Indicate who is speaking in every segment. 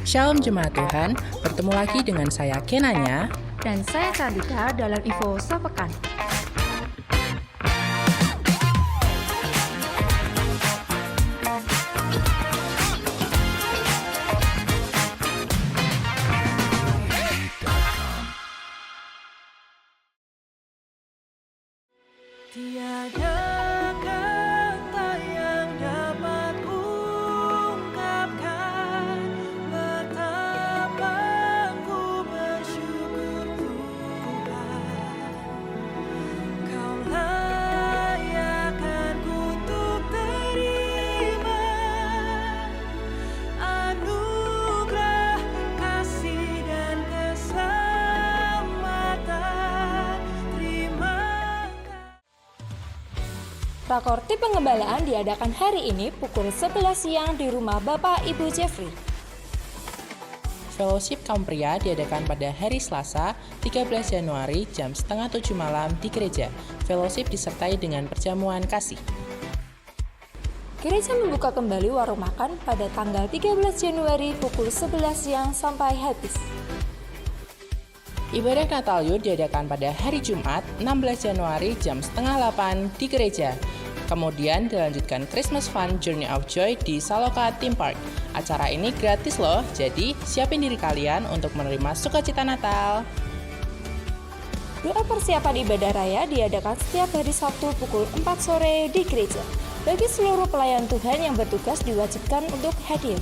Speaker 1: Shalom Jemaat Tuhan, bertemu lagi dengan saya Kenanya
Speaker 2: dan saya Sandika dalam Info Sepekan.
Speaker 3: Tiada kata yang dapat ungkapkan betapa ku bersyukur Tuhan. Kau layakkan kutuk terima anugerah kasih dan keselamatan. Terima
Speaker 2: Prakorti pengembalaan diadakan hari ini pukul 11 siang di rumah Bapak Ibu Jeffrey.
Speaker 1: Fellowship kaum pria diadakan pada hari Selasa, 13 Januari jam 6:30 malam di gereja. Fellowship disertai dengan perjamuan kasih.
Speaker 2: Gereja membuka kembali warung makan pada tanggal 13 Januari pukul 11 siang sampai habis.
Speaker 1: Ibadah Natal Youth diadakan pada hari Jumat, 16 Januari jam 7:30 di gereja. Kemudian dilanjutkan Christmas Fun Journey of Joy di Saloka Theme Park. Acara ini gratis loh, jadi siapin diri kalian untuk menerima sukacita Natal.
Speaker 2: Doa persiapan ibadah raya diadakan setiap hari Sabtu pukul 4 sore di gereja. Bagi seluruh pelayan Tuhan yang bertugas diwajibkan untuk hadir.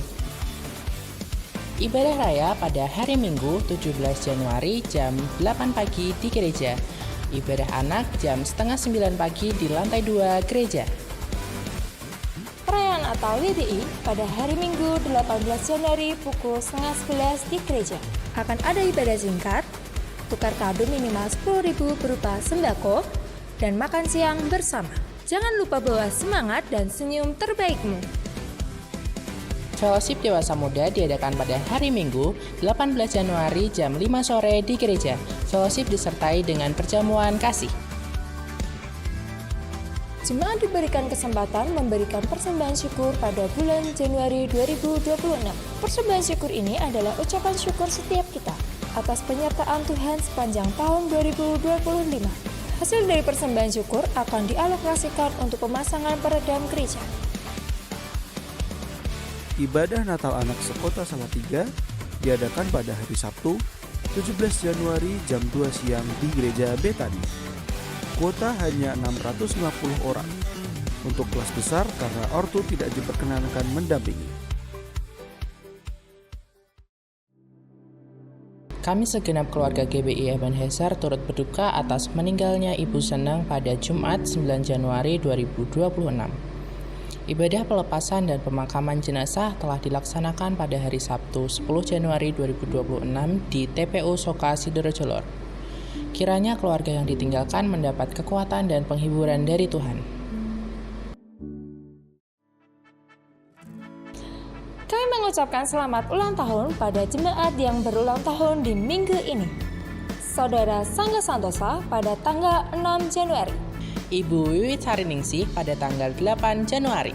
Speaker 1: Ibadah raya pada hari Minggu 17 Januari jam 8 pagi di gereja. Ibadah anak jam 8:30 pagi di lantai 2 gereja.
Speaker 2: Perayaan Natal WDI pada hari Minggu 18 Januari pukul 10:30 di gereja. Akan ada ibadah singkat, tukar kado minimal 10.000 berupa sembako, dan makan siang bersama. Jangan lupa bawa semangat dan senyum terbaikmu.
Speaker 1: Fellowship Dewasa Muda diadakan pada hari Minggu 18 Januari jam 5 sore di gereja. Fellowship disertai dengan perjamuan kasih.
Speaker 2: Jemaat diberikan kesempatan memberikan persembahan syukur pada bulan Januari 2026. Persembahan syukur ini adalah ucapan syukur setiap kita atas penyertaan Tuhan sepanjang tahun 2025. Hasil dari persembahan syukur akan dialokasikan untuk pemasangan peredam gereja.
Speaker 4: Ibadah Natal Anak Sekota Salatiga diadakan pada hari Sabtu, 17 Januari jam 2 siang di Gereja Betani. Kuota hanya 650 orang. Untuk kelas besar karena ortu tidak diperkenankan mendampingi.
Speaker 1: Kami segenap keluarga GBI Ebenezer turut berduka atas meninggalnya Ibu Senang pada Jumat 9 Januari 2026. Ibadah pelepasan dan pemakaman jenazah telah dilaksanakan pada hari Sabtu 10 Januari 2026 di TPU Soka Sidorojolor. Kiranya keluarga yang ditinggalkan mendapat kekuatan dan penghiburan dari Tuhan.
Speaker 2: Kami mengucapkan selamat ulang tahun pada jemaat yang berulang tahun di minggu ini. Saudara Sangga Santosa pada tanggal 6 Januari.
Speaker 1: Ibu Wiwit Sariningsih pada tanggal 8 Januari.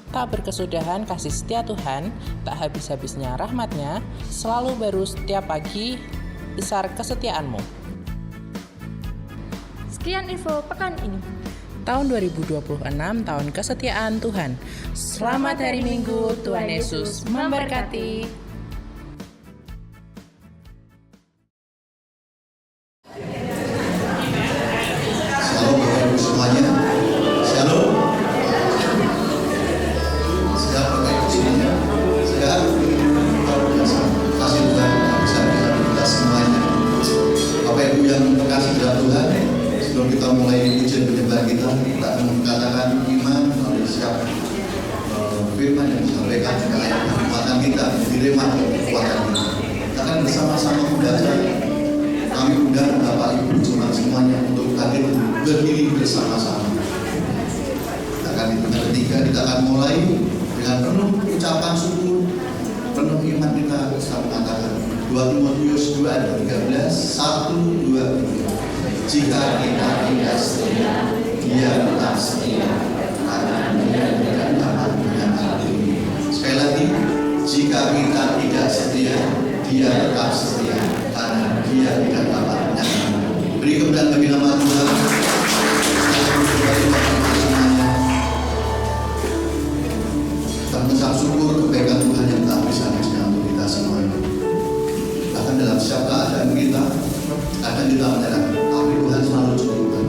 Speaker 1: Tak berkesudahan kasih setia Tuhan, tak habis-habisnya rahmat-Nya, selalu baru setiap pagi, besar kesetiaanmu.
Speaker 2: Sekian info pekan ini.
Speaker 1: Tahun 2026, tahun kesetiaan Tuhan. Selamat hari Minggu, Tuhan Yesus memberkati.
Speaker 5: Semuanya, shalom. Sehat pakai kucingnya, sehat. Kasih Tuhan bisa kita semuanya. Bapak Ibu yang terkasih dalam Tuhan, sebelum kita mulai ujian penyembah kita akan mengatakan iman melalui siap firman yang disampaikan ayat kekuatan kita, diterima kekuatan kita. Kita akan bersama-sama membaca. Kami undang Bapak Ibu jemaat semuanya untuk hadir berdiri bersama-sama. Kita akan hitungan ketiga, kita akan mulai dengan penuh ucapan syukur, penuh iman kita bisa mengatakan 2 Timotius 2:13, 1, 2, 3. Jika kita tidak setia, Dia tetap setia, karena Dia tidak dapat menyangkal diri. Sekali lagi, jika kita tidak setia, Dia tetap setia karena Dia tidak dapat menyakiti. Beri kemuliaan bagi nama Tuhan. Kita mengucap syukur kebaikan Tuhan yang tak bisa dijelaskan untuk kita semuanya. Bahkan dalam setiap keadaan kita, kadang kita menyerah, tapi Tuhan selalu cukupkan.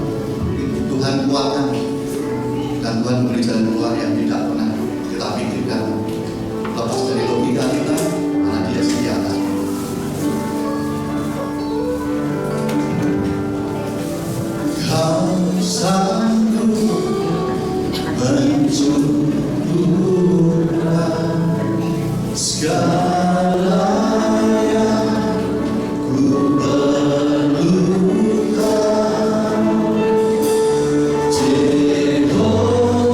Speaker 5: Tuhan kuatkan dan Tuhan beri jalan keluar yang tidak pernah kita pikirkan. Lepas dari logika kita, karena Dia setia atas. Kau sanggup mencukupkan segala yang ku perlukan. Jehovah Jireh, Tuhan menyediakan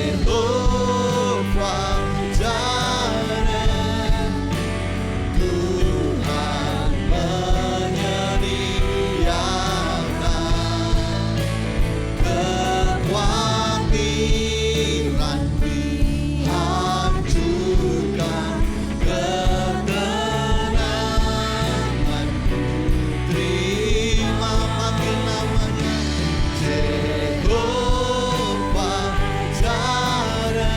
Speaker 5: Jehovah Jireh, Tuhan menyediakan kekhawatiran dihancurkan, ketenangan terima. Panggil namanya Jehovah Jireh,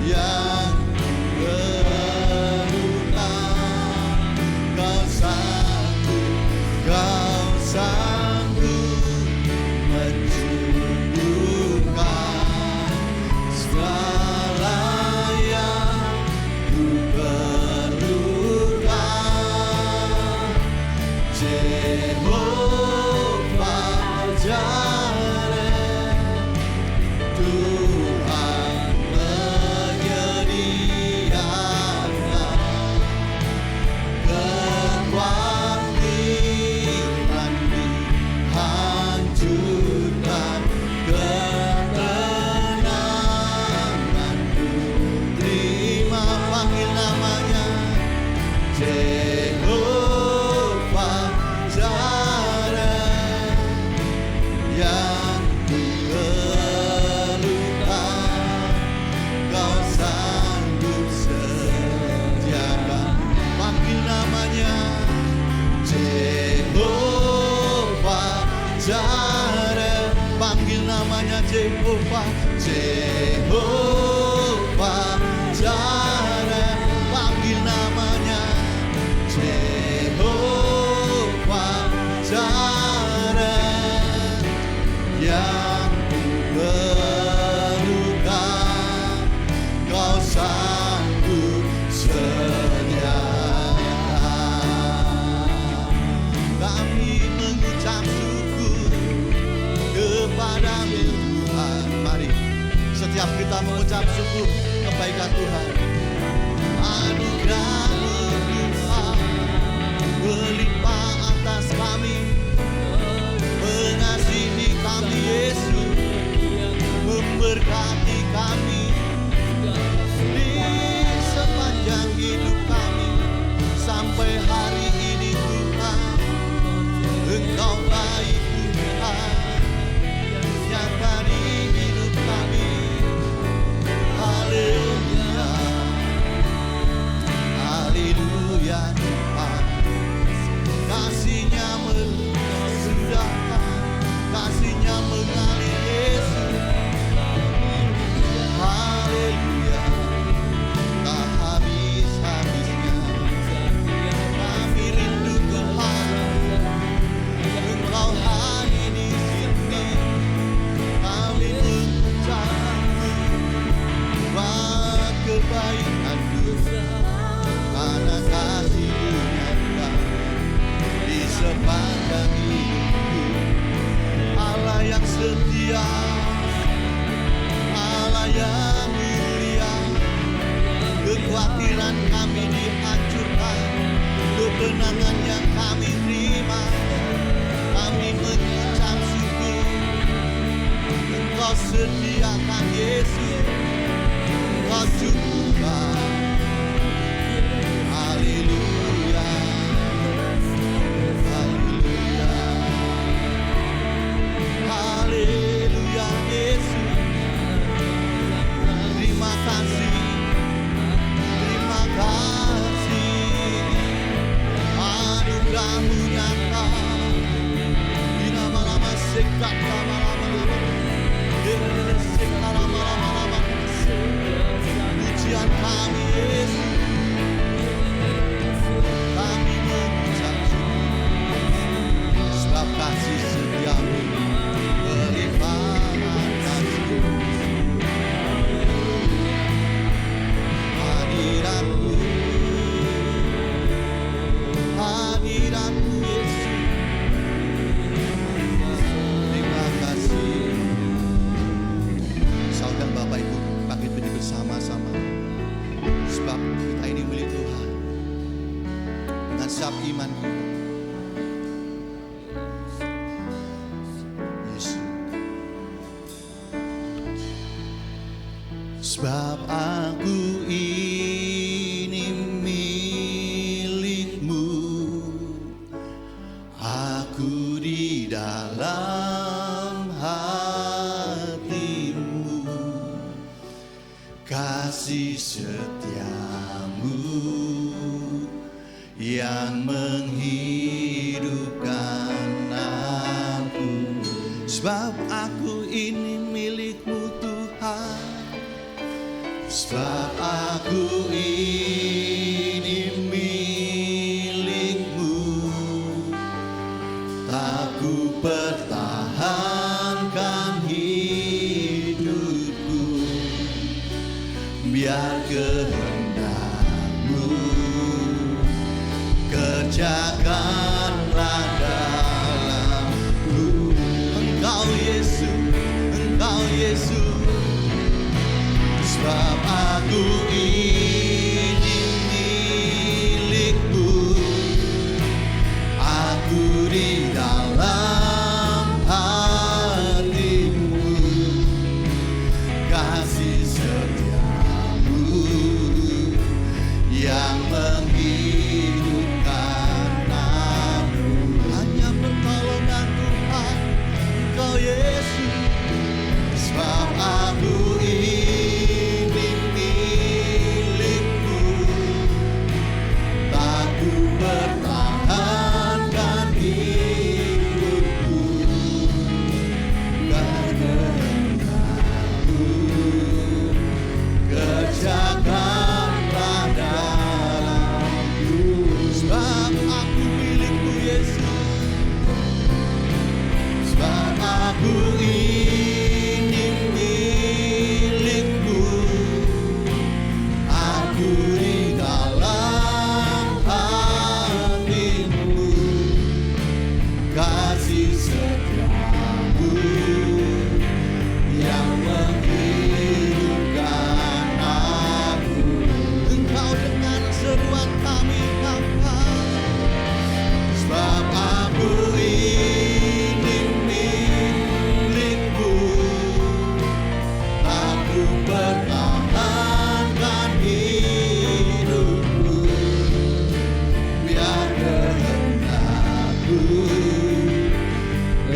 Speaker 5: yang perlukan. Kau sanggup mencukupkan segala yang ku perlukan. Jehovah Jireh, Tuhan menyediakan kekhawatiran dihancurkan, ketenangan ku terima. Panggil namanya Jehovah Jireh, yang ku perlukan. Kau sanggup sediakan. Panggil namanya Jehovah Jireh. Panggil namanya Jehovah, Jehovah Jireh. Panggil namanya Jehovah Jireh, yang ku perlukan. Kau sanggup sediakan. Kami mengucap syukur kepada-Mu Tuhan. Mari setiap kita mengucap syukur kebaikan Tuhan. Anugerah-Mu Tuhan berlimpah atas kami, mengasihi kami Yesus, memberkati kami di sepanjang hidup kami sampai hari ini Tuhan. Engkau baik Tuhan, nyata di hidup kami. Haleluya, haleluya Tuhan. Kasih-Nya mensudahkan, kasih-Nya mengalir Yesus. Haleluya, tak habis-habisnya. Kami rindu Tuhan, Engkau hadir di sini. Kami mengucap buat kebaikan-Mu, karena kasih-Mu nyata di sepanjang hidupku. Allah yang setia, Allah yang mulia, kekhawatiran kami dihancurkan, kebenangan yang kami terima. Kami mengucap syukur, Engkau sediakan Yesus, Engkau cukupkan. Haleluya, haleluya, haleluya Yesus. Terima kasih, terima kasih. Anugerah-Mu nyata di lama-lama sekat, lama-lama sekat, lama-lama pujian kami Yesus. Kami mengucap syukur sebab kasih setia-Mu berlimpah kasih. Hadirat-Mu, hadirat-Mu Yesus. Terima kasih. Saudara Bapak Ibu, bangkit berdiri bersama-sama, sebab kita ini milik Tuhan. Dengan siap iman kita, Yesus. Sebab aku ini milik-Mu, aku di dalam hati-Mu, kasih setia-Mu yang menghidupkan aku. Sebab aku ini milik-Mu Tuhan, sebab aku ini milik-Mu, tak ku pertahankan hidupku, biar kehendak-Mu kerjakanlah dalamku. Engkau Yesus, sebab aku ini milik-Mu, aku di dalam hati-Mu, kasih setia-Mu yang menghidupkan aku. Hanya pertolongan Tuhan, Engkau Yesus, sebab aku ini milik-Mu, tak ku pertahankan hidupku, dan kehendak-Mu kerjakanlah dalamku. Sebab aku milik-Mu Yesus, sebab aku ini milik-Mu, aku di dalam hati-Mu, kasih setia-Mu yang menghidupkan aku. Engkau dengar seruan kami Bapa, sebab aku ini milik-Mu, tak ku pertahankan hidupku, biar kehendak-Mu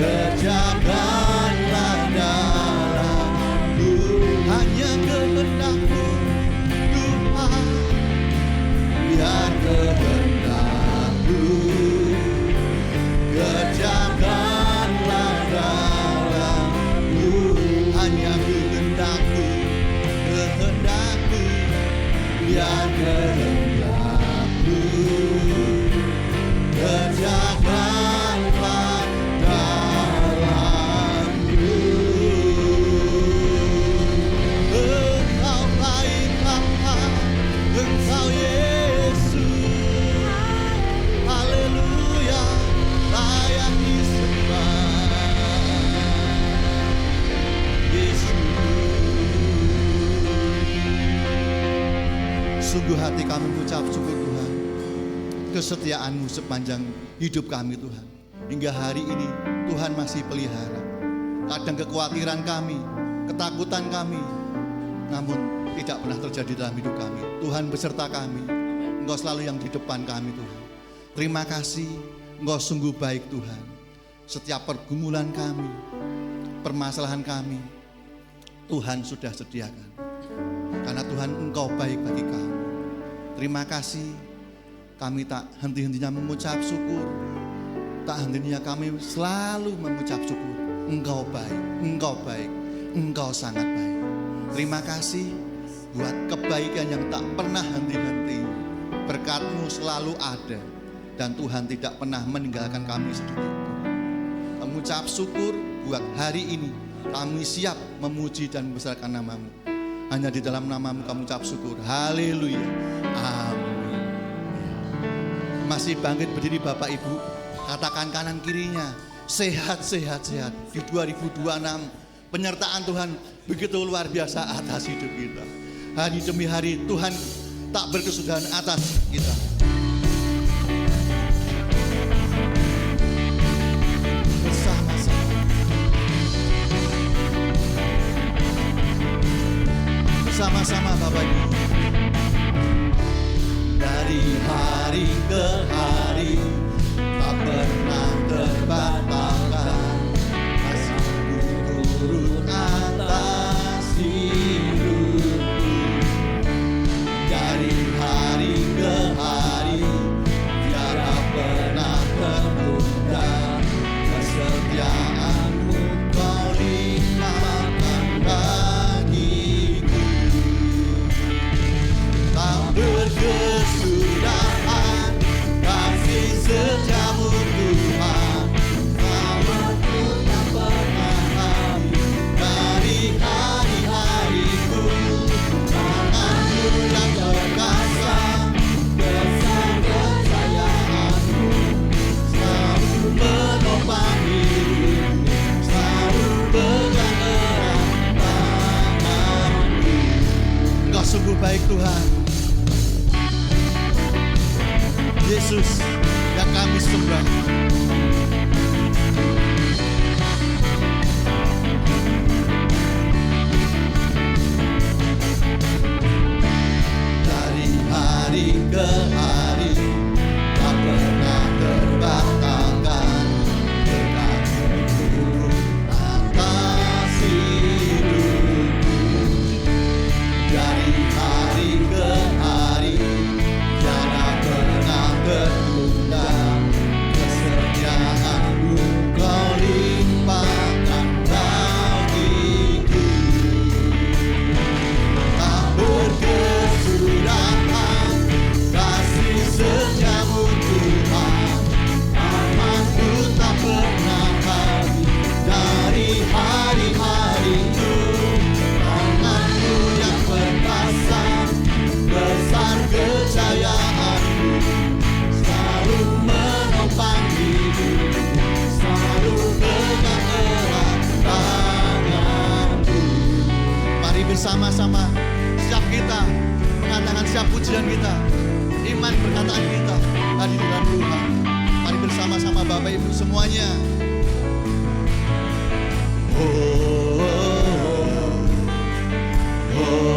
Speaker 5: kerjakanlah dalamku. Hanya kehendak-Mu Tuhan, biar kehendak-Mu kerjakanlah dalamku. Hanya kehendak-Mu, biar kehendak-Mu kerjakanlah dalamku. Engkau baik Bapa, Engkau Yesus, haleluya, layak disembah. Yesus, sungguh hati kami mengucap syukur Tuhan, kesetiaan-Mu sepanjang hidup kami Tuhan. Hingga hari ini Tuhan masih pelihara. Kadang kekhawatiran kami, ketakutan kami, namun tidak pernah terjadi dalam hidup kami. Tuhan beserta kami, Engkau selalu yang di depan kami Tuhan. Terima kasih, Engkau sungguh baik Tuhan. Setiap pergumulan kami, permasalahan kami, Tuhan sudah sediakan. Karena Tuhan Engkau baik bagi kami. Terima kasih, kami tak henti-hentinya mengucap syukur. Tak hentinya kami selalu mengucap syukur. Engkau baik, Engkau baik, Engkau sangat baik. Terima kasih buat kebaikan yang tak pernah henti-henti. Berkat-Mu selalu ada, dan Tuhan tidak pernah meninggalkan kami sedikit. Mengucap syukur buat hari ini. Kami siap memuji dan membesarkan nama-Mu. Hanya di dalam nama-Mu kami ucap syukur. Haleluya. Amin. Masih bangkit berdiri Bapak Ibu. Katakan kanan kirinya, sehat, sehat, sehat. Di 2026 penyertaan Tuhan begitu luar biasa atas hidup kita. Hari demi hari Tuhan tak berkesudahan atas kita. Bersama-sama bersama-sama Bapak Ibu. Dari hari ke hari tak pernah terbatalkan, kasih-Mu turun atas hidupku. Dari hari ke hari tiada pernah tertunda, kesetiaan-Mu Kau limpahkan bagiku. Tak berkesudahan kasih setiamu Tuhan, selamatku tak pernah habis. Dari hari-hariku tangan-Mu yang perkasa, besar kejayaan-Mu selalu menopang hidupku, selalu pegang erat tangan-Mu. Engkau sungguh baik Tuhan Yesus yang kami sembah. Dari hari ke hari tak pernah terbatalkan, berkat-Mu turun atas hidupku. Dari hari ke hari tiada pernah tertunda, kesetiaan-Mu Kau limpahkan bagiku. Tak berkesudahan kasih setiamu Tuhan, amat-Mu tak pernah habis. Dari hari-hariku tangan-Mu yang perkasa, besar kejayaan-Mu selalu menopang hidupku, selalu pegang erat tangan-Mu. Mari bersama-sama siap kita mengatakan siap pujian kita, iman perkataan kita tadi di dalam Tuhan. Mari bersama-sama Bapak Ibu semuanya. Oh, oh, oh,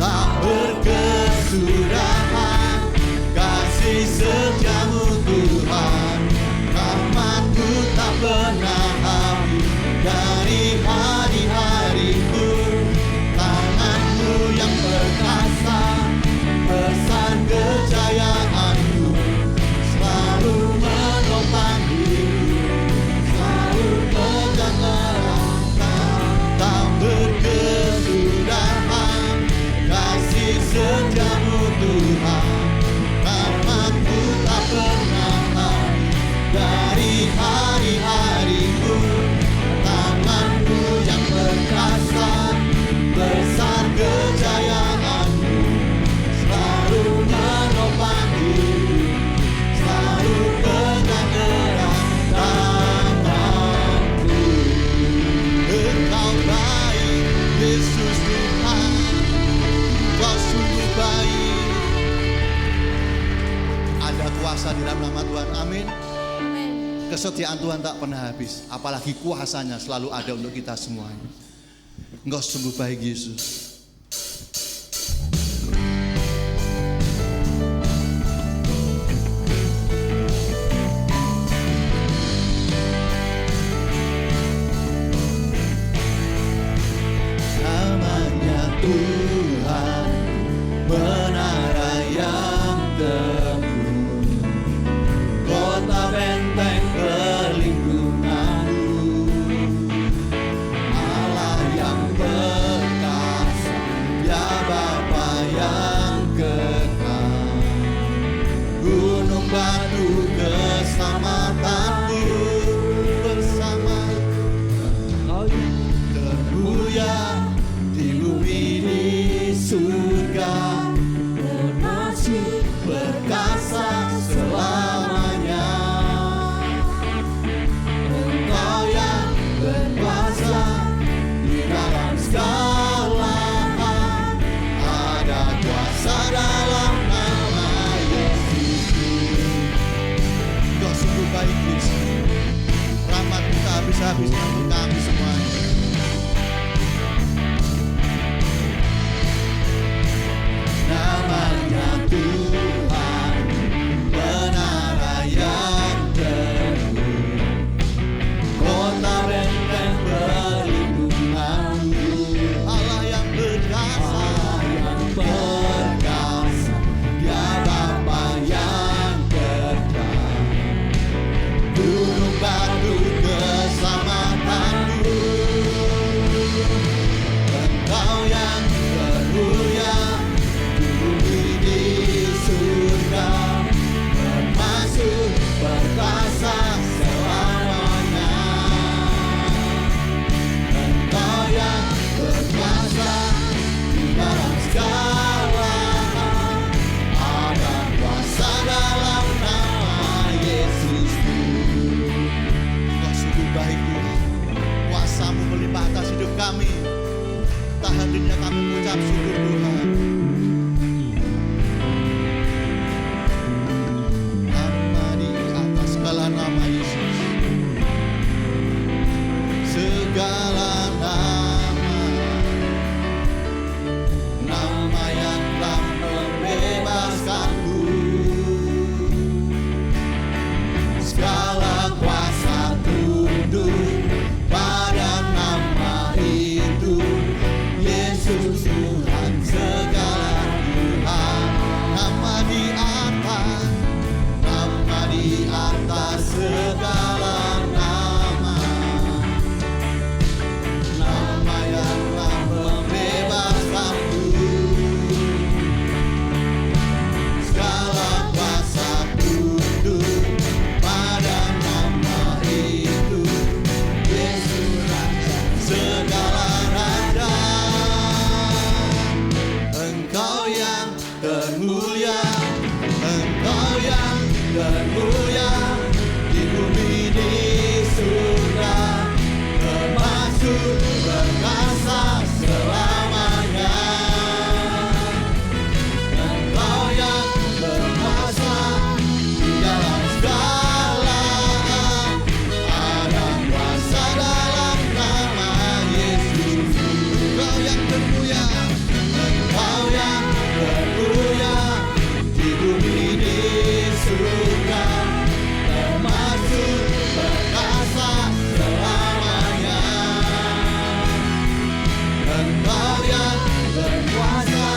Speaker 5: tak berkesudahan kasih setiamu Tuhan, rahmat-Mu tak pernah habis. Dari hari-hariku tangan-Mu yang perkasa, besar kejayaan-Mu selalu menopang hidupku, selalu pegang erat tangan. Tak berkesudahan kasih setiamu Tuhan, rahmat-Mu tak pernah habis. Dari hari-hariku tangan-Mu yang perkasa, besar kejayaan-Mu selalu menopang hidupku, selalu pegang erat tangan-Ku. Engkau baik Yesus Tuhan, Kau sungguh baik. Ada kuasa di dalam nama Tuhan, amin. Kesetiaan Tuhan tak pernah habis, apalagi kuasanya selalu ada untuk kita semuanya. Engkau sungguh baik Yesus. Namanya Tuhan, menara yang teguh, kota benteng perlindunganmu, Allah yang perkasa. habis-habisnya untuk kami semuanya. Namanya Tuhan, menara yang teguh, kota benteng perlindunganku. Allah yang perkasa, Dia Bapa yang kekal, gunung batu keselamatanku. Engkau yang termulia di bumi di surga, termasuk berkuasa selamanya. Engkau yang berkuasa di dalam segala hal, ada kuasa dalam nama Yesus. Engkau sungguh baik Tuhan, kuasa-Mu melimpah atas hidup kami. Tak hadirnya kami mengucap syukur Tuhan. Nama di atas segala nama Yesus, segala nama yang telah membebaskanku. Segala kuasa tunduk pada nama itu, Yesus Tuhan segala Tuhan. Nama di atas segala nama, nama yang telah membebaskanku. Segala kuasa tunduk pada nama itu, Yesus Raja segala raja. Engkau yang termulia, Engkau yang termulia di bumi di surga, termasuk berkuasa selamanya. Engkau yang berkuasa di dalam segala hal, ada kuasa dalam nama Yesus. Engkau yang termulia, Engkau yang termulia di bumi di surga, termasuk berkuasa selamanya. Engkau yang berkuasa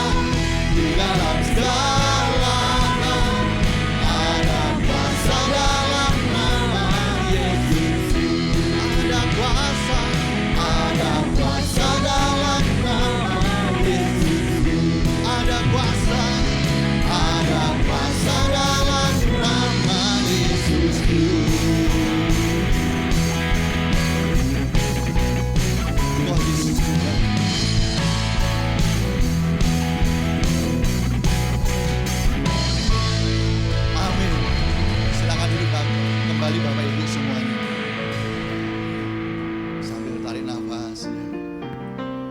Speaker 5: di dalam segala hal, ada kuasa dalam nama Yesus. Ada kuasa dalam nama Yesus. Ada kuasa dalam nama Yesus. Oh Yesus Tuhan. Amin. Silakan duduk kembali Bapak Ibu semuanya. Sambil tarik nafas ya.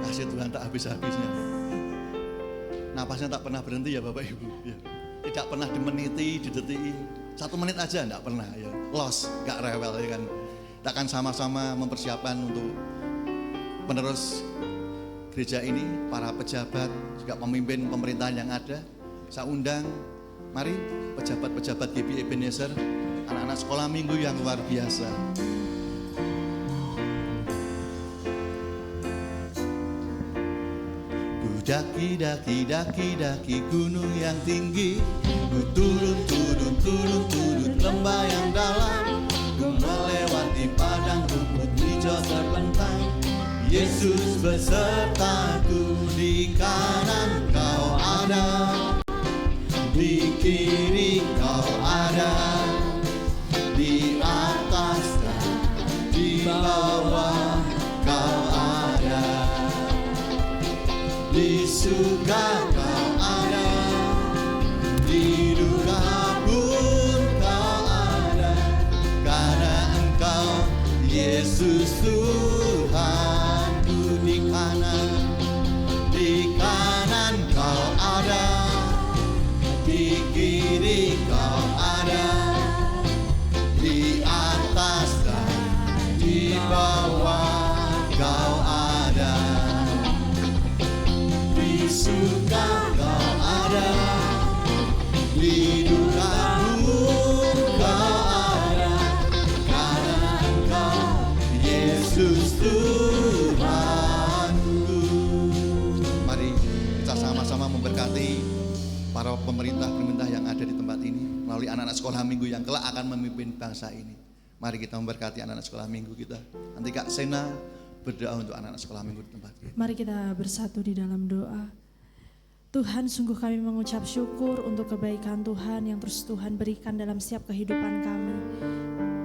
Speaker 5: Kasih Tuhan tak habis-habisnya. Napasnya tak pernah berhenti ya Bapak Ibu ya. Tidak pernah dimeniti, didetiki. 1 menit aja enggak pernah ya. Lost, enggak rewel ya kan. Kita akan sama-sama mempersiapkan untuk penerus gereja ini, para pejabat, juga pemimpin pemerintahan yang ada. Saya undang, mari pejabat-pejabat GBI Ebenezer, anak-anak sekolah minggu yang luar biasa. Ku daki gunung yang tinggi, ku turun lembah yang dalam, ku melewati padang rumput hijau terbentang. Yesus besertaku, di kanan Kau ada, di kiri Kau ada, di atas dan di bawah Kau ada, di surga Kau ada, di duka pun Kau ada, karena Engkau Yesus Tuhan. Di kanan Kau ada, di kiri Kau ada, di atas dan di bawah suka kau ada, di duka kau ada, karena Engkau Yesus Tuhanku. Mari kita sama-sama memberkati para pemerintah yang ada di tempat ini melalui anak-anak sekolah minggu yang kelak akan memimpin bangsa ini. Mari kita memberkati anak-anak sekolah minggu kita. Nanti Kak Sena berdoa untuk anak-anak sekolah minggu di tempat ini.
Speaker 6: Mari kita bersatu di dalam doa. Tuhan, sungguh kami mengucap syukur untuk kebaikan Tuhan yang terus Tuhan berikan dalam setiap kehidupan kami.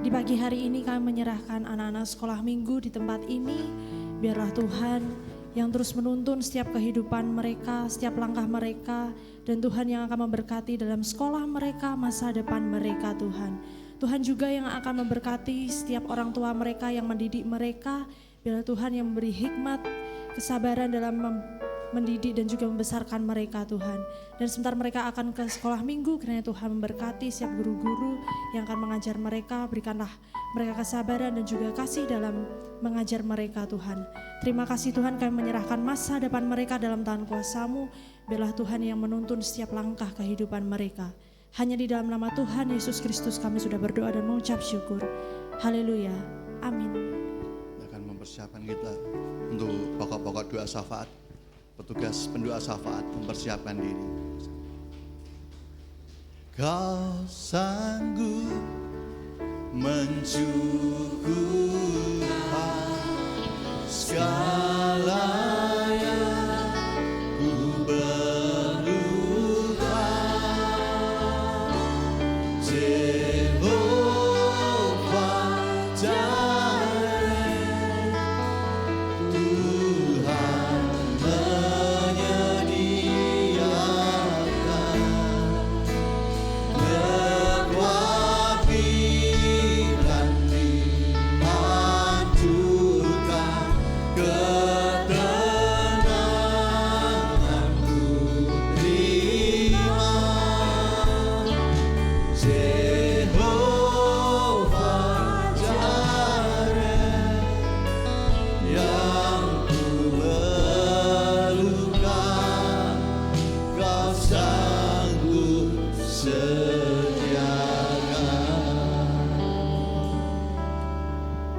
Speaker 6: Di pagi hari ini kami menyerahkan anak-anak sekolah minggu di tempat ini. Biarlah Tuhan yang terus menuntun setiap kehidupan mereka, setiap langkah mereka, dan Tuhan yang akan memberkati dalam sekolah mereka, masa depan mereka Tuhan. Tuhan juga yang akan memberkati setiap orang tua mereka yang mendidik mereka. Biarlah Tuhan yang memberi hikmat, kesabaran dalam mendidik dan juga membesarkan mereka Tuhan. Dan sebentar mereka akan ke sekolah minggu, kiranya Tuhan memberkati setiap guru-guru yang akan mengajar mereka. Berikanlah mereka kesabaran dan juga kasih dalam mengajar mereka Tuhan. Terima kasih Tuhan, kami menyerahkan masa depan mereka dalam tangan kuasa-Mu. Biarlah Tuhan yang menuntun setiap langkah kehidupan mereka. Hanya di dalam nama Tuhan Yesus Kristus kami sudah berdoa dan mengucap syukur. Haleluya. Amin.
Speaker 5: Akan mempersiapkan kita untuk pokok-pokok doa syafaat. Petugas pendoa syafaat mempersiapkan diri. Kau sanggup mencukupkan segala yang ku perlukan. Jehovah Jireh, Tuhan menyediakan lewat pikiran dihancurkan ketenangan ku terima. Jehovah Jireh yang ku perlukan, kau sanggup sediakan.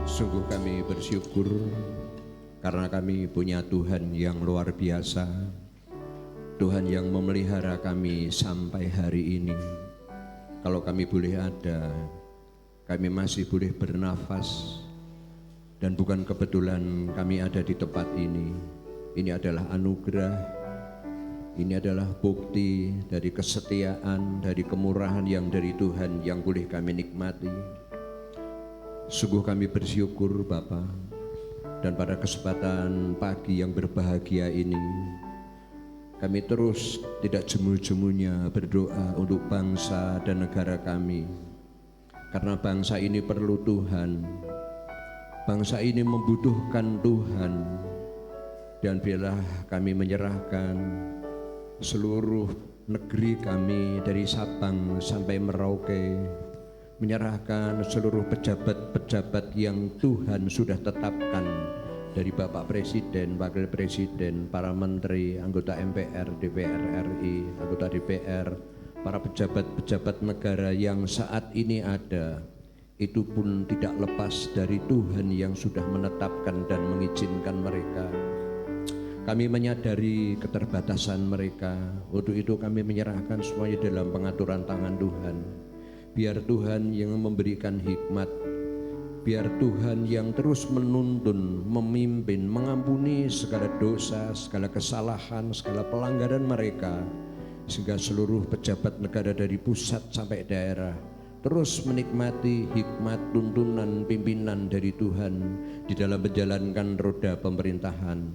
Speaker 7: Sungguh kami bersyukur karena kami punya Tuhan yang luar biasa, Tuhan yang memelihara kami sampai hari ini. Kalau kami boleh ada, kami masih boleh bernafas, dan bukan kebetulan kami ada di tempat ini. Ini adalah anugerah, ini adalah bukti dari kesetiaan, dari kemurahan yang dari Tuhan yang boleh kami nikmati. Sungguh kami bersyukur Bapa, dan pada kesempatan pagi yang berbahagia ini kami terus tidak jemu-jemunya berdoa untuk bangsa dan negara kami. Karena bangsa ini perlu Tuhan, bangsa ini membutuhkan Tuhan. Dan biarlah kami menyerahkan seluruh negeri kami dari Sabang sampai Merauke, menyerahkan seluruh pejabat-pejabat yang Tuhan sudah tetapkan, dari Bapak Presiden, Wakil Presiden, para menteri, anggota MPR, DPR RI, anggota DPR, para pejabat-pejabat negara yang saat ini ada, itu pun tidak lepas dari Tuhan yang sudah menetapkan dan mengizinkan mereka. Kami menyadari keterbatasan mereka, untuk itu kami menyerahkan semuanya dalam pengaturan tangan Tuhan. Biar Tuhan yang memberikan hikmat, biar Tuhan yang terus menuntun, memimpin, mengampuni segala dosa, segala kesalahan, segala pelanggaran mereka, sehingga seluruh pejabat negara dari pusat sampai daerah terus menikmati hikmat tuntunan pimpinan dari Tuhan di dalam menjalankan roda pemerintahan,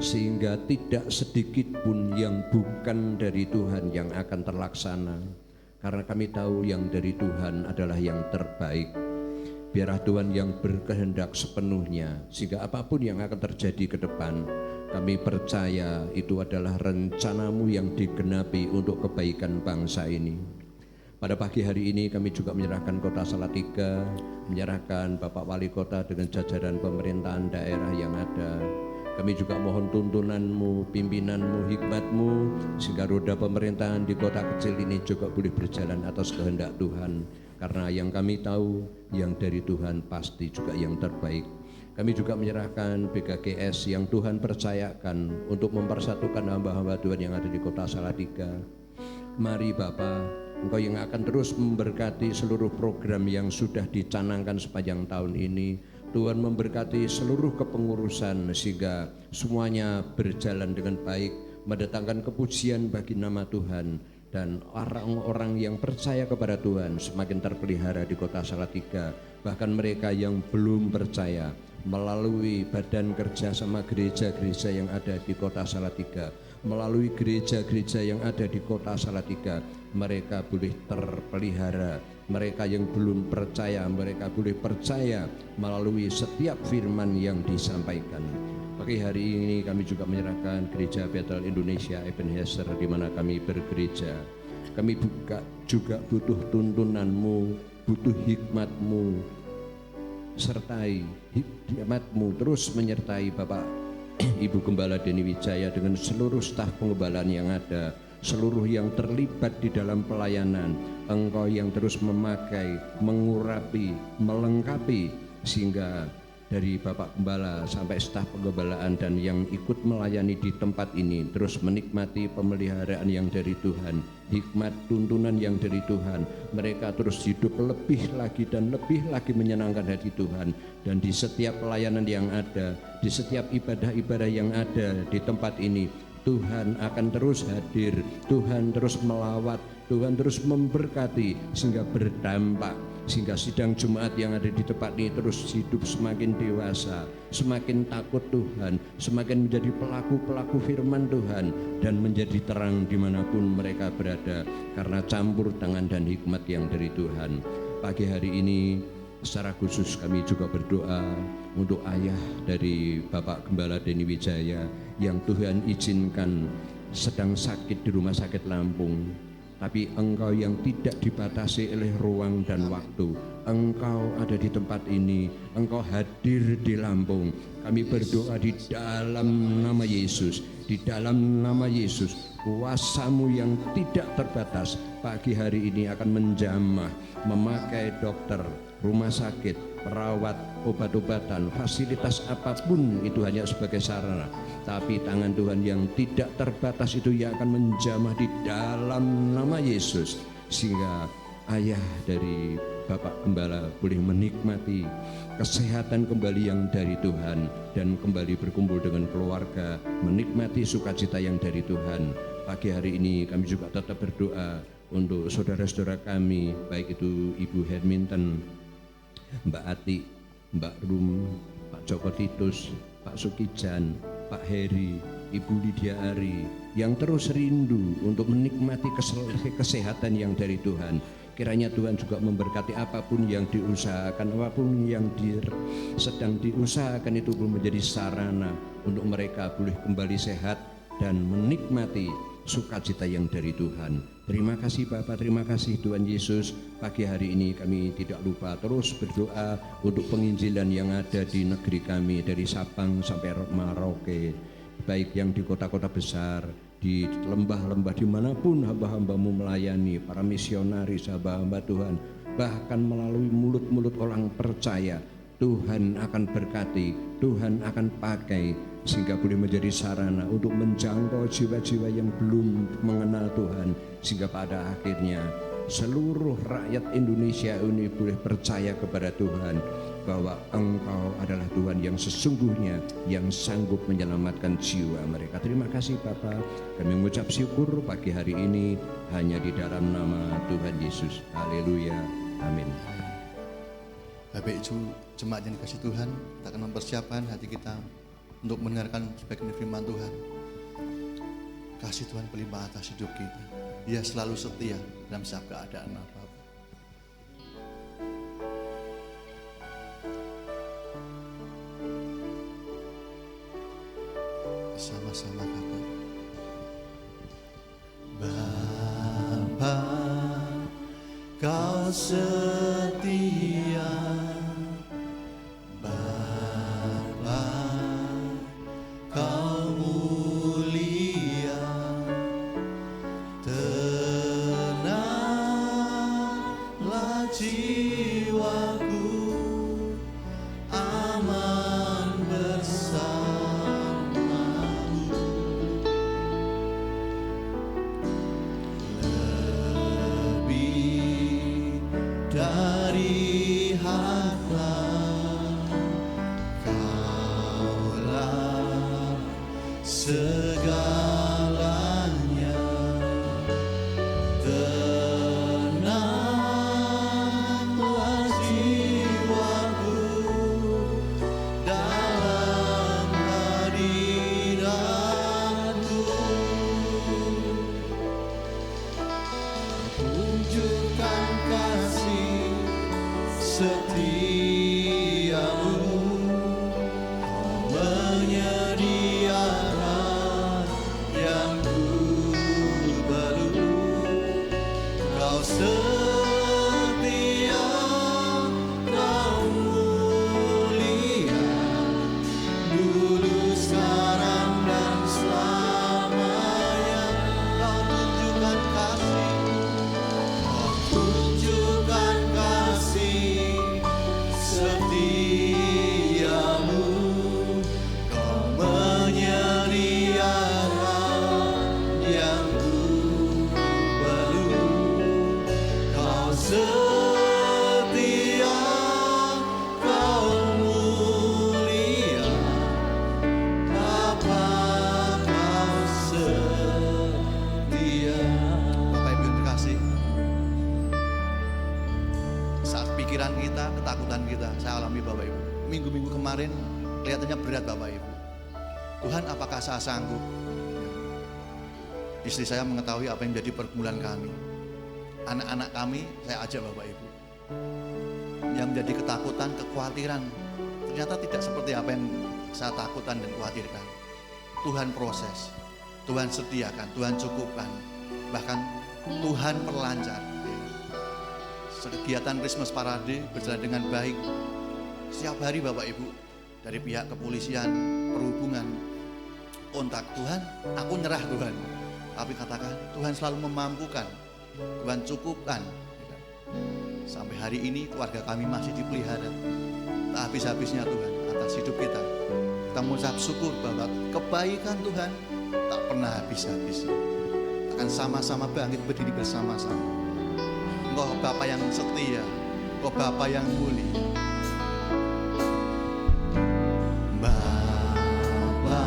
Speaker 7: sehingga tidak sedikit pun yang bukan dari Tuhan yang akan terlaksana, karena kami tahu yang dari Tuhan adalah yang terbaik. Biarlah Tuhan yang berkehendak sepenuhnya, sehingga apapun yang akan terjadi ke depan, kami percaya itu adalah rencana-Mu yang digenapi untuk kebaikan bangsa ini. Pada pagi hari ini kami juga menyerahkan Kota Salatiga, menyerahkan Bapak Wali Kota dengan jajaran pemerintahan daerah yang ada, Kami juga mohon tuntunanmu, pimpinanmu, hikmatmu, sehingga roda pemerintahan di kota kecil ini juga boleh berjalan atas kehendak Tuhan. Karena yang kami tahu, yang dari Tuhan pasti juga yang terbaik. Kami juga menyerahkan BKKS yang Tuhan percayakan untuk mempersatukan hamba-hamba Tuhan yang ada di kota Salatiga. Mari Bapa, Engkau yang akan terus memberkati seluruh program yang sudah dicanangkan sepanjang tahun ini. Tuhan memberkati seluruh kepengurusan sehingga semuanya berjalan dengan baik, mendatangkan kepujian bagi nama Tuhan, dan orang-orang yang percaya kepada Tuhan semakin terpelihara di kota Salatiga. Bahkan mereka yang belum percaya melalui badan kerjasama gereja-gereja yang ada di kota Salatiga, melalui gereja-gereja yang ada di kota Salatiga, mereka boleh terpelihara. Mereka yang belum percaya, mereka boleh percaya melalui setiap firman yang disampaikan. Pagi hari ini kami juga menyerahkan Gereja Bethel Indonesia Ebenezer di mana kami bergereja. Kami juga butuh tuntunanmu, butuh hikmatmu, sertai hikmatmu terus menyertai Bapak Ibu Gembala Denny Wijaya dengan seluruh staf pengembalaan yang ada, seluruh yang terlibat di dalam pelayanan. Engkau yang terus memakai, mengurapi, melengkapi, sehingga dari Bapak Gembala sampai staf penggembalaan dan yang ikut melayani di tempat ini terus menikmati pemeliharaan yang dari Tuhan, hikmat tuntunan yang dari Tuhan. Mereka terus hidup lebih lagi dan lebih lagi menyenangkan hati Tuhan. Dan di setiap pelayanan yang ada, di setiap ibadah-ibadah yang ada di tempat ini, Tuhan akan terus hadir, Tuhan terus melawat, Tuhan terus memberkati sehingga berdampak, sehingga sidang Jumat yang ada di tempat ini terus hidup semakin dewasa, semakin takut Tuhan, semakin menjadi pelaku-pelaku firman Tuhan, dan menjadi terang dimanapun mereka berada karena campur tangan dan hikmat yang dari Tuhan. Pagi hari ini secara khusus kami juga berdoa untuk ayah dari Bapak Gembala Denny Wijaya yang Tuhan izinkan sedang sakit di rumah sakit Lampung. Tapi Engkau yang tidak dibatasi oleh ruang dan waktu, Engkau ada di tempat ini, Engkau hadir di Lampung. Kami berdoa di dalam nama Yesus, di dalam nama Yesus, kuasa-Mu yang tidak terbatas pagi hari ini akan menjamah, memakai dokter, rumah sakit, perawat, obat-obatan, fasilitas apapun itu hanya sebagai sarana. Tapi tangan Tuhan yang tidak terbatas itu yang akan menjamah di dalam nama Yesus, sehingga ayah dari Bapak Gembala boleh menikmati kesehatan kembali yang dari Tuhan dan kembali berkumpul dengan keluarga, menikmati sukacita yang dari Tuhan. Pagi hari ini kami juga tetap berdoa untuk saudara-saudara kami, baik itu Ibu Herminten, Mbak Ati, Mbak Rum, Pak Joko Titus, Pak Sukijan, Pak Heri, Ibu Lydia Ari, yang terus rindu untuk menikmati kesehatan yang dari Tuhan. Kiranya Tuhan juga memberkati apapun yang diusahakan, apapun yang sedang diusahakan itu pun menjadi sarana untuk mereka boleh kembali sehat dan menikmati sukacita yang dari Tuhan. Terima kasih Bapak, terima kasih Tuhan Yesus. Pagi hari ini kami tidak lupa terus berdoa untuk penginjilan yang ada di negeri kami, dari Sabang sampai Merauke, baik yang di kota-kota besar, di lembah-lembah, dimanapun hamba-hambamu melayani, para misionaris, hamba-hamba Tuhan, bahkan melalui mulut-mulut orang percaya, Tuhan akan berkati, Tuhan akan pakai, sehingga boleh menjadi sarana untuk menjangkau jiwa-jiwa yang belum mengenal Tuhan, sehingga pada akhirnya seluruh rakyat Indonesia ini boleh percaya kepada Tuhan bahwa Engkau adalah Tuhan yang sesungguhnya yang sanggup menyelamatkan jiwa mereka. Terima kasih Bapa, kami mengucap syukur pagi hari ini hanya di dalam nama Tuhan Yesus. Haleluya, amin.
Speaker 5: Bapak Ibu jemaat yang dikasih Tuhan, kita akan mempersiapkan hati kita untuk mendengarkan sebagian firman Tuhan. Kasih Tuhan berlimpah atas hidup kita. Dia selalu setia dalam setiap keadaan apapun. Sama-sama kata Bapa, Kau setia. Bapa, jiwaku aman bersamamu. Lebih dari harta, Kaulah segalanya. Tenanglah jiwaku dalam hadirat-Mu. Tunjukkan kasih setia-Mu. Kau menyediakan yang ku perlu. Kau setia, Kau mulia, dulu, sekarang, dan selamanya. Kau tunjukkan kasih, Kau tunjukkan kasih setia-Mu. Kau menyediakan yang ku perlu. Kau setia, Kau mulia, Bapa, Kau setia. Bapak Ibu yang terkasih, saat pikiran kita, ketakutan kita, saya alami Bapak Ibu. Minggu-minggu kemarin kelihatannya berat Bapak Ibu. Tuhan, apakah saya sanggup? Istri saya mengetahui apa yang menjadi pergumulan kami. Anak-anak kami saya ajak Bapak Ibu. Yang menjadi ketakutan, kekhawatiran, ternyata tidak seperti apa yang saya takutkan dan khawatirkan. Tuhan proses, Tuhan sediakan, Tuhan cukupkan, bahkan Tuhan perlancar. Kegiatan Christmas Parade berjalan dengan baik. Setiap hari Bapak Ibu, dari pihak kepolisian, perhubungan, kontak Tuhan, aku nyerah Tuhan. Tapi katakan, Tuhan selalu memampukan, Tuhan cukupkan. Sampai hari ini keluarga kami masih dipelihara. Tak habis-habisnya Tuhan atas hidup kita. Kita mengucap syukur bahwa kebaikan Tuhan tak pernah habis-habisnya. Akan sama-sama bangkit berdiri bersama-sama. Engkau Bapa yang setia, Engkau Bapa yang mulia. Bapa,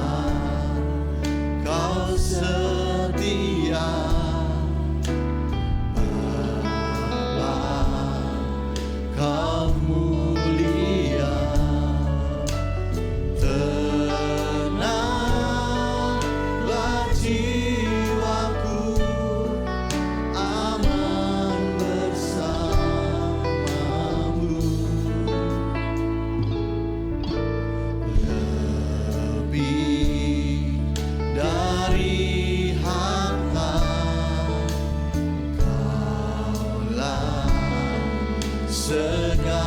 Speaker 5: Kau setia. Bapa, Kau mulia. Tenanglah jiwaku aman bersamamu. Lebih dari harta, Kaulah segalanya.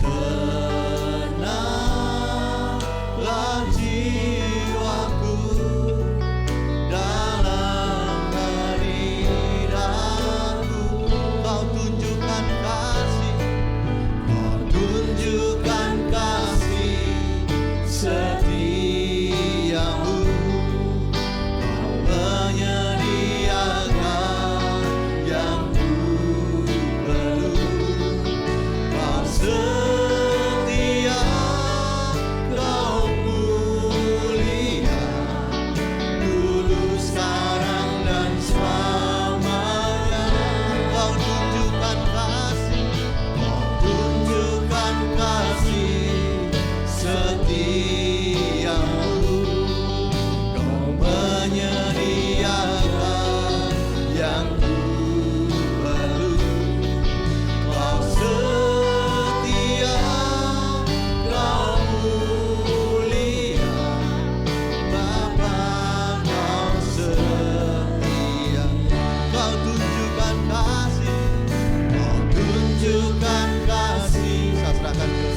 Speaker 5: Tenanglah jiwaku dalam hadirat-Mu. Kau tunjukkan kasih, Kau tunjukkan kasih setia-Mu. Kau menyediakan yang ku perlu. Kau setia, Kau mulia, dulu, sekarang, dan selamanya. Kau tunjukkan kasih, Kau tunjukkan kasih setia-Mu. Kau menyediakan yang ku perlu. Kau setia, Kau mulia, Bapa, Kau setia. Kau tunjukkan kasih, Kau tunjukkan kasih. Saya serahkan ke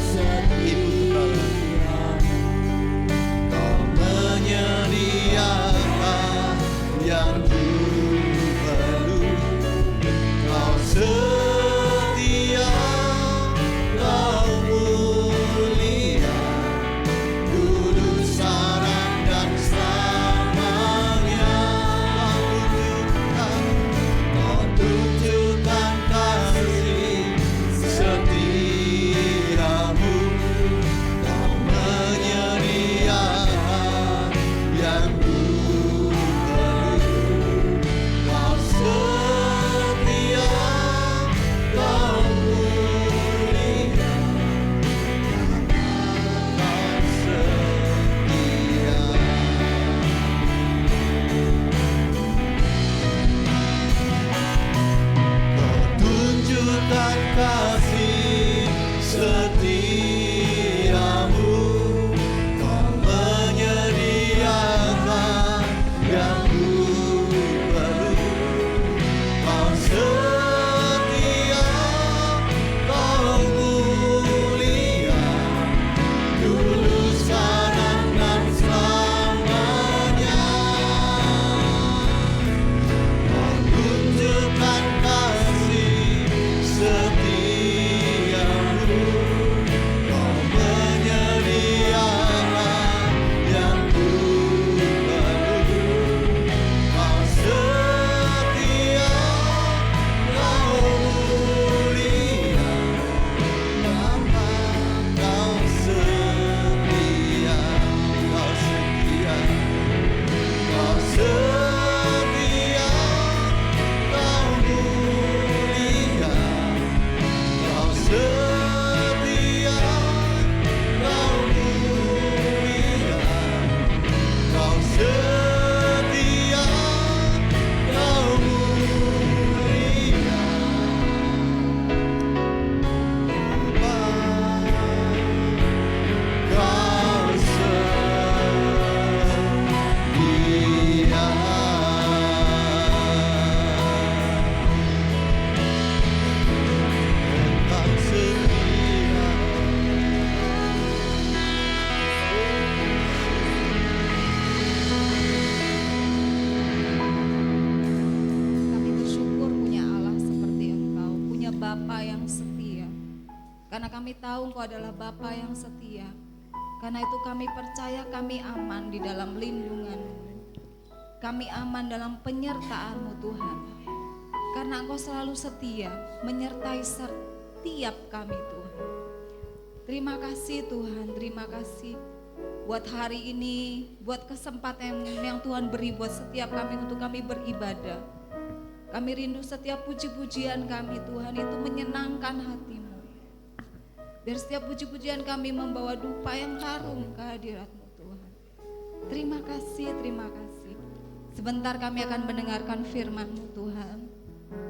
Speaker 5: Ibu Saudara. Kau menyediakan yang ku perlu.
Speaker 8: Bapa yang setia. Karena kami tahu Engkau adalah Bapa yang setia. Karena itu kami percaya kami aman di dalam lindungan-Mu. Kami aman dalam penyertaan-Mu Tuhan. Karena Engkau selalu setia menyertai setiap kami Tuhan. Terima kasih Tuhan, terima kasih buat hari ini, buat kesempatan yang Tuhan beri buat setiap kami untuk kami beribadah. Kami rindu setiap puji-pujian kami Tuhan itu menyenangkan hati-Mu. Biar setiap puji-pujian kami membawa dupa yang harum kehadirat-Mu Tuhan. Terima kasih, terima kasih. Sebentar kami akan mendengarkan firman-Mu Tuhan.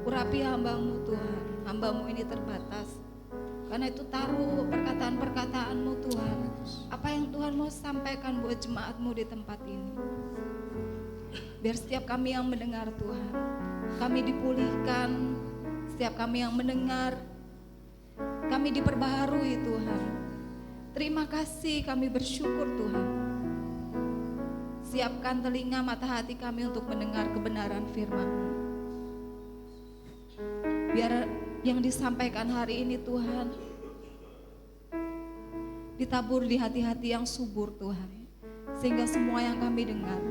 Speaker 8: Urapi hamba-Mu Tuhan, hamba-Mu ini terbatas. Karena itu taruh perkataan-perkataan-Mu Tuhan. Apa yang Tuhan mau sampaikan buat jemaat-Mu di tempat ini. Biar setiap kami yang mendengar Tuhan, kami dipulihkan. Setiap kami yang mendengar, kami diperbaharui Tuhan. Terima kasih, kami bersyukur Tuhan. Siapkan telinga mata hati kami untuk mendengar kebenaran firman-Mu. Biar yang disampaikan hari ini Tuhan ditabur di hati-hati yang subur Tuhan. Sehingga semua yang kami dengar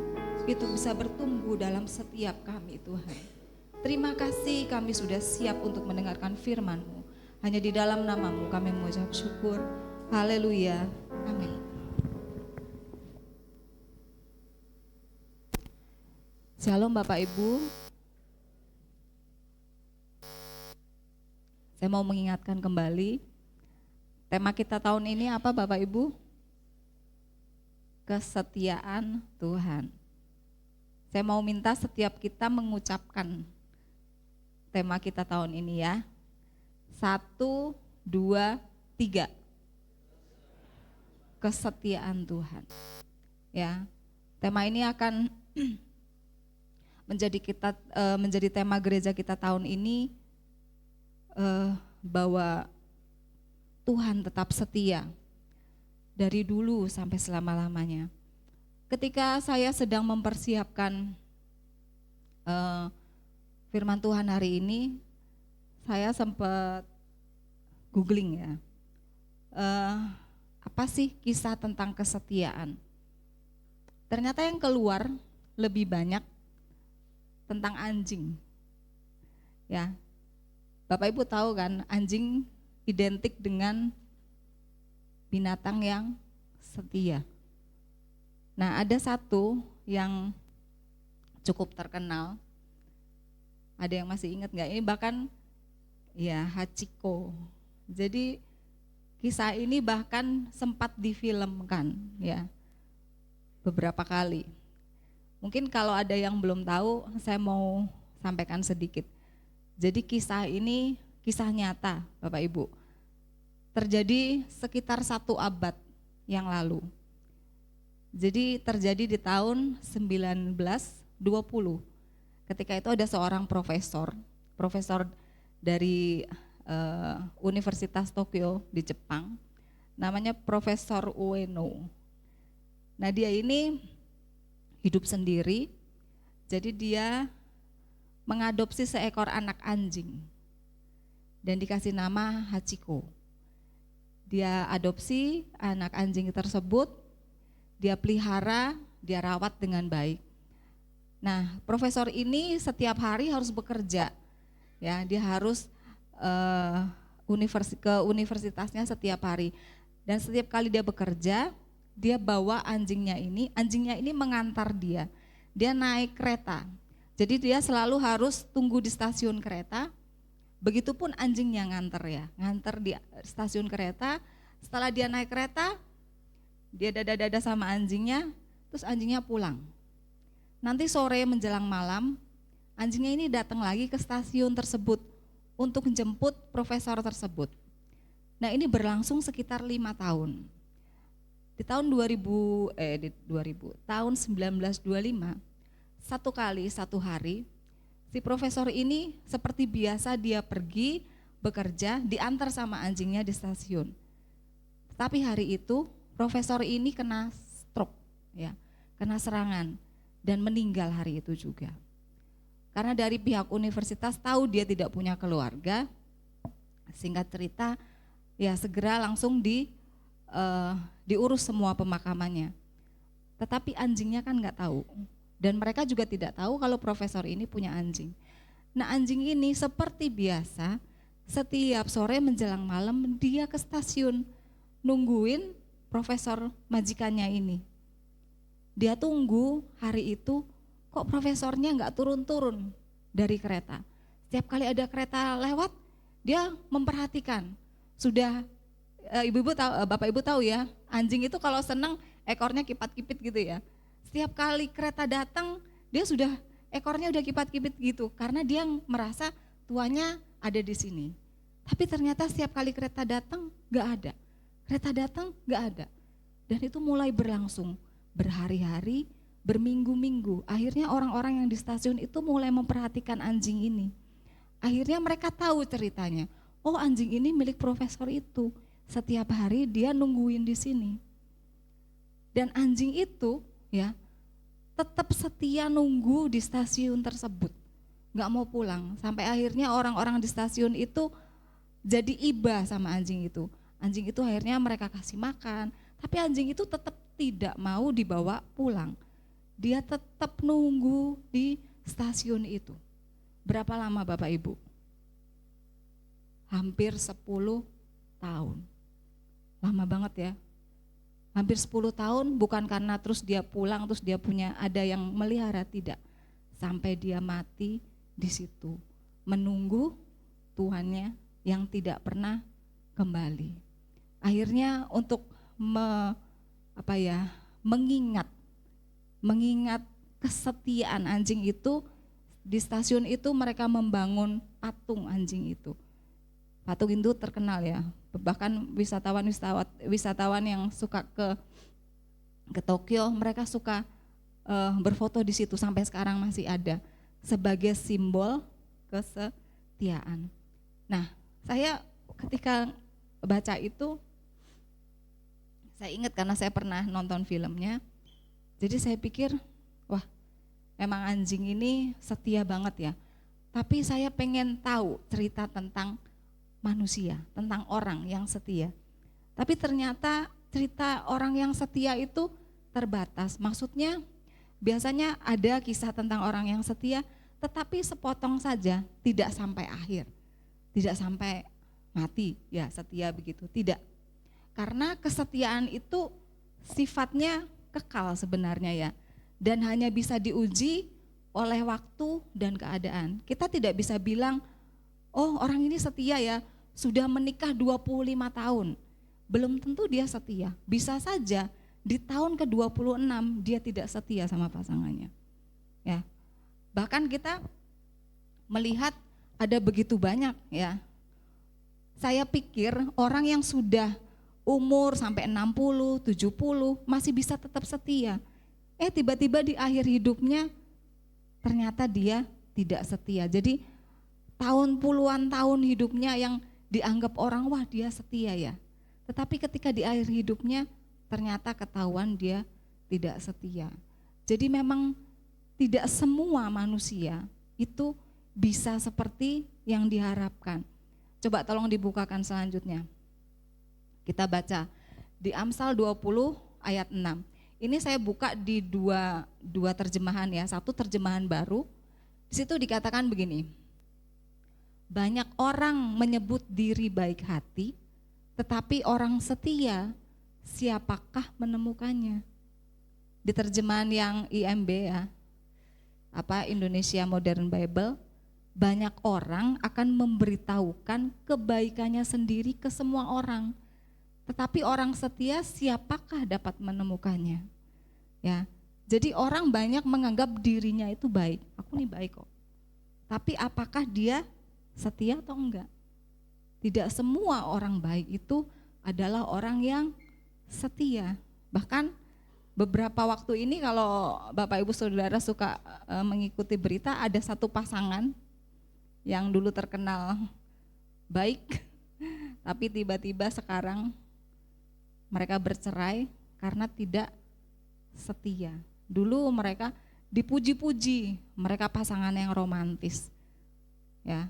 Speaker 8: itu bisa bertumbuh dalam setiap kami Tuhan. Terima kasih, kami sudah siap untuk mendengarkan firman-Mu. Hanya di dalam nama-Mu kami mengucap syukur. Haleluya. Amin. Shalom Bapak Ibu. Saya mau mengingatkan kembali, tema kita tahun ini apa Bapak Ibu? Kesetiaan Tuhan. Saya mau minta setiap kita mengucapkan tema kita tahun ini ya. 1, 2, 3. Kesetiaan Tuhan. Ya. Tema ini akan menjadi tema gereja kita tahun ini, bahwa Tuhan tetap setia dari dulu sampai selama-lamanya. Ketika saya sedang mempersiapkan firman Tuhan hari ini, saya sempat googling ya, apa sih kisah tentang kesetiaan. Ternyata yang keluar lebih banyak tentang anjing. Ya, Bapak Ibu tahu kan, anjing identik dengan binatang yang setia. Nah, ada satu yang cukup terkenal. Ada yang masih ingat nggak? Ini bahkan ya Hachiko. Jadi kisah ini bahkan sempat difilmkan ya beberapa kali. Mungkin kalau ada yang belum tahu, saya mau sampaikan sedikit. Jadi kisah ini kisah nyata Bapak Ibu. Terjadi sekitar 1 abad yang lalu. Jadi terjadi di tahun 1920. Ketika itu ada seorang profesor dari Universitas Tokyo di Jepang, namanya Profesor Ueno. Nah, dia ini hidup sendiri, jadi dia mengadopsi seekor anak anjing dan dikasih nama Hachiko. Dia adopsi anak anjing tersebut, dia pelihara, dia rawat dengan baik. Nah, profesor ini setiap hari harus bekerja, ya, dia harus ke universitasnya setiap hari. Dan setiap kali dia bekerja, dia bawa anjingnya ini mengantar dia. Dia naik kereta. Jadi dia selalu harus tunggu di stasiun kereta. Begitupun anjingnya nganter di stasiun kereta. Setelah dia naik kereta, dia dada-dada sama anjingnya, terus anjingnya pulang. Nanti sore menjelang malam, anjingnya ini datang lagi ke stasiun tersebut untuk menjemput profesor tersebut. Nah, ini berlangsung sekitar 5 tahun. Di tahun 1925, satu hari, si profesor ini seperti biasa dia pergi bekerja, diantar sama anjingnya di stasiun. Tapi hari itu profesor ini kena stroke, ya, kena serangan dan meninggal hari itu juga. Karena dari pihak universitas tahu dia tidak punya keluarga, Singkat cerita, ya segera langsung diurus semua pemakamannya. Tetapi anjingnya kan nggak tahu, dan mereka juga tidak tahu kalau profesor ini punya anjing. Nah, anjing ini seperti biasa, setiap sore menjelang malam dia ke stasiun nungguin profesor majikannya ini. Dia tunggu hari itu, kok profesornya nggak turun-turun dari kereta. Setiap kali ada kereta lewat, dia memperhatikan. Sudah ibu-ibu tahu, bapak ibu tahu ya, anjing itu kalau senang ekornya kipat-kipit gitu ya. Setiap kali kereta datang, dia sudah ekornya udah kipat-kipit gitu, karena dia merasa tuannya ada di sini. Tapi ternyata setiap kali kereta datang nggak ada, kereta datang nggak ada, dan itu mulai berlangsung berhari-hari, berminggu-minggu. Akhirnya orang-orang yang di stasiun itu mulai memperhatikan anjing ini. Akhirnya mereka tahu ceritanya. Oh, anjing ini milik profesor itu. Setiap hari dia nungguin di sini. Dan anjing itu ya tetap setia nunggu di stasiun tersebut. Nggak mau pulang. Sampai akhirnya orang-orang di stasiun itu jadi iba sama anjing itu. Anjing itu akhirnya mereka kasih makan. Tapi anjing itu tetap tidak mau dibawa pulang. Dia tetap nunggu di stasiun itu. Berapa lama Bapak Ibu? Hampir 10 tahun. Lama banget ya. Hampir 10 tahun, bukan karena terus dia pulang, terus dia punya ada yang melihara, tidak. Sampai dia mati di situ. Menunggu tuannya yang tidak pernah kembali. Akhirnya untuk mengingat kesetiaan anjing itu, di stasiun itu mereka membangun patung anjing itu. Patung itu terkenal ya, bahkan wisatawan yang suka ke Tokyo, mereka suka berfoto di situ, sampai sekarang masih ada sebagai simbol kesetiaan. Nah, saya ketika baca itu, saya ingat karena saya pernah nonton filmnya, jadi saya pikir, wah memang anjing ini setia banget ya. Tapi saya pengen tahu cerita tentang manusia, tentang orang yang setia. Tapi ternyata cerita orang yang setia itu terbatas. Maksudnya biasanya ada kisah tentang orang yang setia, tetapi sepotong saja, tidak sampai akhir. Tidak sampai mati, ya setia begitu, tidak. Karena kesetiaan itu sifatnya kekal sebenarnya ya, dan hanya bisa diuji oleh waktu dan keadaan. Kita tidak bisa bilang, oh orang ini setia ya, sudah menikah 25 tahun, belum tentu dia setia. Bisa saja di tahun ke-26 dia tidak setia sama pasangannya. Ya. Bahkan kita melihat ada begitu banyak ya. Saya pikir orang yang sudah umur sampai 60, 70 masih bisa tetap setia. Tiba-tiba di akhir hidupnya ternyata dia tidak setia. Jadi puluhan tahun hidupnya yang dianggap orang, wah dia setia ya. Tetapi ketika di akhir hidupnya ternyata ketahuan dia tidak setia. Jadi memang tidak semua manusia itu bisa seperti yang diharapkan. Coba tolong dibukakan selanjutnya. Kita baca di Amsal 20 ayat 6. Ini saya buka di dua terjemahan ya, satu terjemahan baru. Di situ dikatakan begini. Banyak orang menyebut diri baik hati, tetapi orang setia siapakah menemukannya? Di terjemahan yang IMB ya, Indonesia Modern Bible, banyak orang akan memberitahukan kebaikannya sendiri ke semua orang. Tetapi orang setia siapakah dapat menemukannya? Ya, jadi orang banyak menganggap dirinya itu baik. Aku nih baik kok. Tapi apakah dia setia atau enggak? Tidak semua orang baik itu adalah orang yang setia. Bahkan beberapa waktu ini kalau Bapak Ibu Saudara suka mengikuti berita, ada satu pasangan yang dulu terkenal baik, tapi tiba-tiba sekarang mereka bercerai karena tidak setia. Dulu mereka dipuji-puji, mereka pasangan yang romantis. Ya.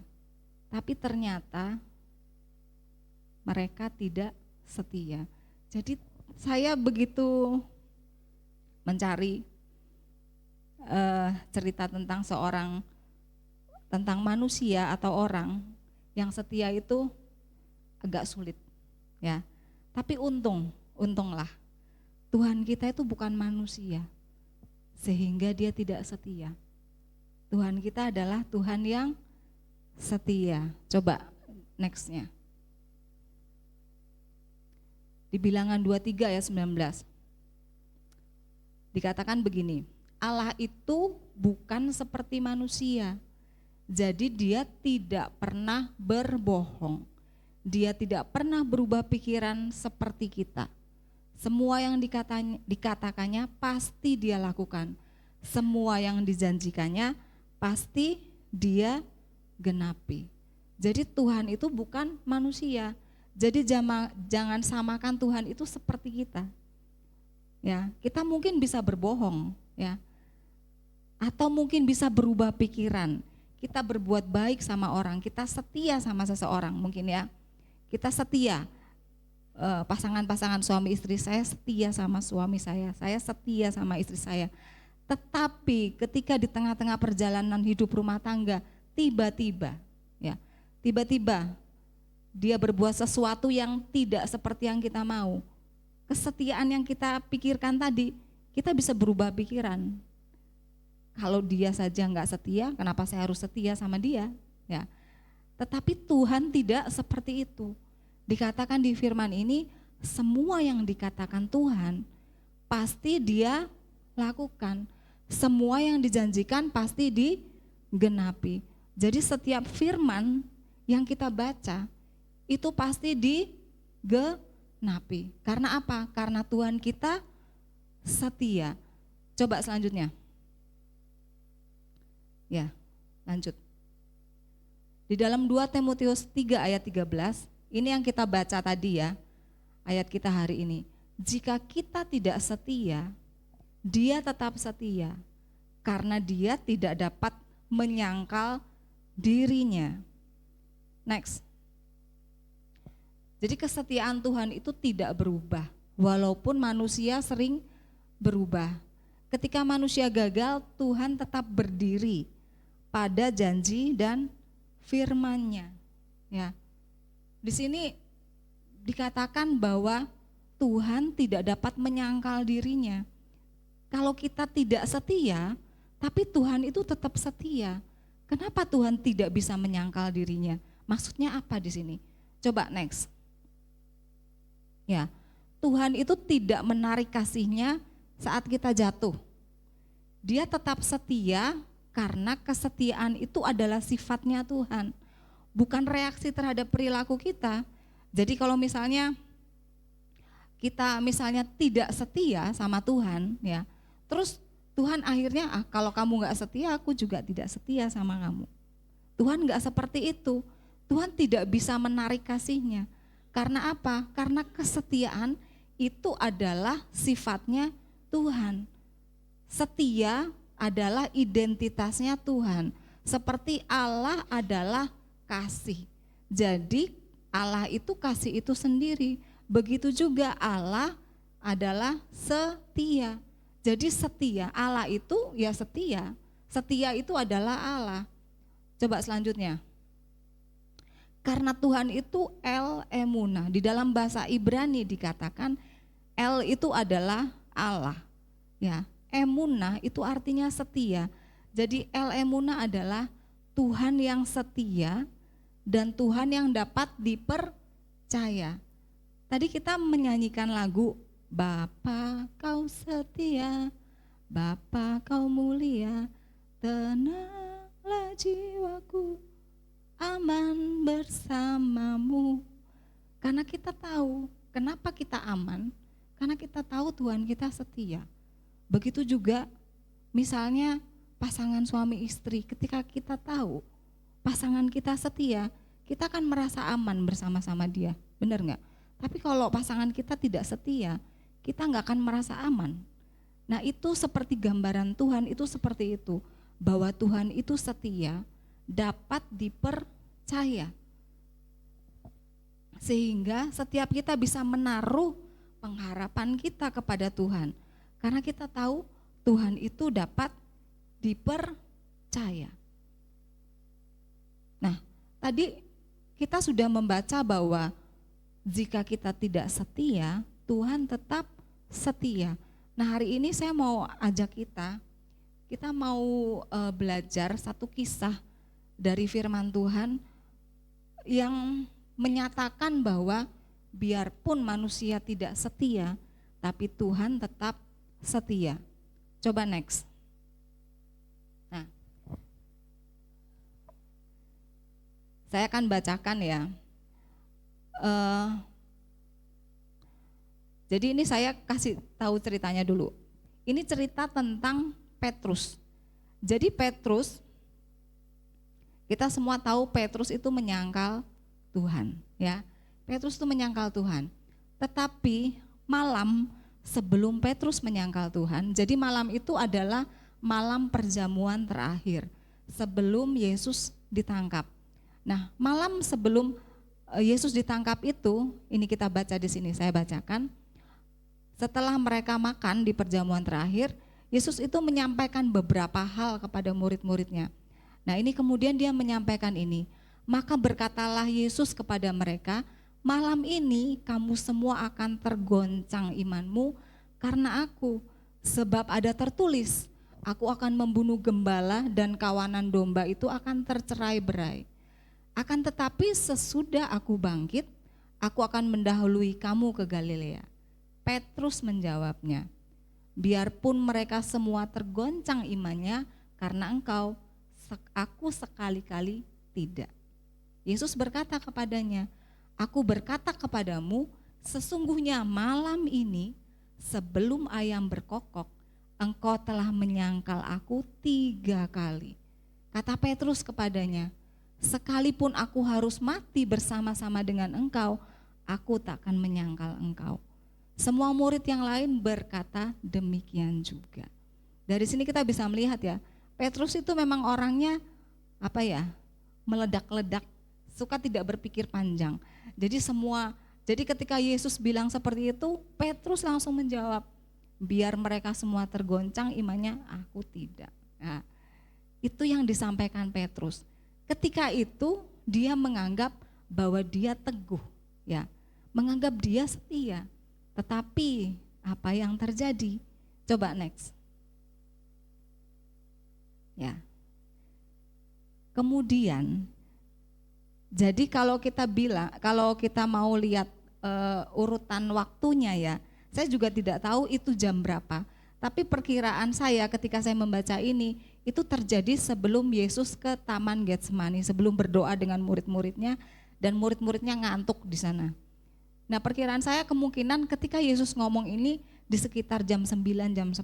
Speaker 8: Tapi ternyata mereka tidak setia. Jadi saya begitu mencari cerita tentang manusia atau orang yang setia itu agak sulit, ya. Tapi untunglah Tuhan kita itu bukan manusia sehingga dia tidak setia. Tuhan kita adalah Tuhan yang setia. Coba nextnya. Di Bilangan 23 ayat 19. Dikatakan begini, Allah itu bukan seperti manusia. Jadi dia tidak pernah berbohong. Dia tidak pernah berubah pikiran seperti kita. Semua yang dikatakannya pasti dia lakukan. Semua yang dijanjikannya pasti dia genapi. Jadi Tuhan itu bukan manusia. Jadi jangan samakan Tuhan itu seperti kita. Ya, kita mungkin bisa berbohong, ya. Atau mungkin bisa berubah pikiran. Kita berbuat baik sama orang, kita setia sama seseorang mungkin ya. Kita setia, pasangan-pasangan suami istri, saya setia sama suami saya setia sama istri saya. Tetapi ketika di tengah-tengah perjalanan hidup rumah tangga, tiba-tiba dia berbuat sesuatu yang tidak seperti yang kita mau. Kesetiaan yang kita pikirkan tadi, kita bisa berubah pikiran. Kalau dia saja nggak setia, kenapa saya harus setia sama dia? Ya. Tetapi Tuhan tidak seperti itu. Dikatakan di firman ini, semua yang dikatakan Tuhan pasti dia lakukan. Semua yang dijanjikan pasti digenapi. Jadi setiap firman yang kita baca itu pasti digenapi. Karena apa? Karena Tuhan kita setia. Coba selanjutnya. Ya, lanjut. Di dalam 2 Timotius 3 ayat 13, ini yang kita baca tadi ya, ayat kita hari ini. Jika kita tidak setia, dia tetap setia, karena dia tidak dapat menyangkal dirinya. Next. Jadi kesetiaan Tuhan itu tidak berubah, walaupun manusia sering berubah. Ketika manusia gagal, Tuhan tetap berdiri pada janji dan firman-Nya. Ya. Di sini dikatakan bahwa Tuhan tidak dapat menyangkal dirinya. Kalau kita tidak setia, tapi Tuhan itu tetap setia. Kenapa Tuhan tidak bisa menyangkal dirinya? Maksudnya apa di sini? Coba next. Ya, Tuhan itu tidak menarik kasih-Nya saat kita jatuh. Dia tetap setia karena kesetiaan itu adalah sifatnya Tuhan, bukan reaksi terhadap perilaku kita. Jadi kalau misalnya kita tidak setia sama Tuhan, ya, terus Tuhan akhirnya kalau kamu nggak setia, aku juga tidak setia sama kamu. Tuhan nggak seperti itu. Tuhan tidak bisa menarik kasih-Nya. Karena apa? Karena kesetiaan itu adalah sifatnya Tuhan. Setia adalah identitasnya Tuhan. Seperti Allah adalah kasih. Jadi Allah itu kasih itu sendiri. Begitu juga Allah adalah setia. Jadi setia, Allah itu ya setia. Setia itu adalah Allah. Coba selanjutnya. Karena Tuhan itu El Emunah. Di dalam bahasa Ibrani dikatakan El itu adalah Allah. Ya, Emunah itu artinya setia. Jadi El Emunah adalah Tuhan yang setia dan Tuhan yang dapat dipercaya. Tadi kita menyanyikan lagu Bapa kau setia, Bapa kau mulia, tenanglah jiwaku, aman bersamamu. Karena kita tahu, kenapa kita aman? Karena kita tahu Tuhan kita setia. Begitu juga misalnya pasangan suami istri, ketika kita tahu pasangan kita setia, kita akan merasa aman bersama-sama dia, benar nggak? Tapi kalau pasangan kita tidak setia, kita nggak akan merasa aman. Nah itu seperti gambaran Tuhan itu seperti itu, bahwa Tuhan itu setia, dapat dipercaya. Sehingga setiap kita bisa menaruh pengharapan kita kepada Tuhan. Karena kita tahu Tuhan itu dapat dipercaya. Nah, tadi kita sudah membaca bahwa jika kita tidak setia, Tuhan tetap setia. Nah, hari ini saya mau ajak kita mau belajar satu kisah dari firman Tuhan yang menyatakan bahwa biarpun manusia tidak setia, tapi Tuhan tetap setia. Coba next. Nah, saya akan bacakan ya. Jadi ini saya kasih tahu ceritanya dulu. Ini cerita tentang Petrus. Jadi Petrus, kita semua tahu Petrus itu menyangkal Tuhan, ya. Petrus itu menyangkal Tuhan. Tetapi malam sebelum Petrus menyangkal Tuhan, jadi malam itu adalah malam perjamuan terakhir sebelum Yesus ditangkap. Nah, malam sebelum Yesus ditangkap itu, ini kita baca di sini, saya bacakan. Setelah mereka makan di perjamuan terakhir, Yesus itu menyampaikan beberapa hal kepada murid-muridnya. Nah, ini kemudian dia menyampaikan ini. Maka berkatalah Yesus kepada mereka, malam ini kamu semua akan tergoncang imanmu karena aku. Sebab ada tertulis, aku akan membunuh gembala dan kawanan domba itu akan tercerai-berai. Akan tetapi sesudah aku bangkit, aku akan mendahului kamu ke Galilea. Petrus menjawabnya, biarpun mereka semua tergoncang imannya karena engkau, aku sekali-kali tidak. Yesus berkata kepadanya, aku berkata kepadamu, sesungguhnya malam ini sebelum ayam berkokok, engkau telah menyangkal aku 3 kali. Kata Petrus kepadanya, sekalipun aku harus mati bersama-sama dengan engkau, aku tak akan menyangkal engkau. Semua murid yang lain berkata demikian juga. Dari sini kita bisa melihat ya, Petrus itu memang orangnya meledak-ledak, suka tidak berpikir panjang. Jadi ketika Yesus bilang seperti itu, Petrus langsung menjawab, biar mereka semua tergoncang imannya, aku tidak. Nah, itu yang disampaikan Petrus. Ketika itu dia menganggap bahwa dia teguh, ya, menganggap dia setia. Tetapi apa yang terjadi? Coba next. Ya. Kemudian, jadi kalau kita mau lihat urutan waktunya ya, saya juga tidak tahu itu jam berapa. Tapi perkiraan saya ketika saya membaca ini, itu terjadi sebelum Yesus ke Taman Getsemani, sebelum berdoa dengan murid-muridnya dan murid-muridnya ngantuk di sana. Nah, perkiraan saya kemungkinan ketika Yesus ngomong ini di sekitar jam 9, jam 10.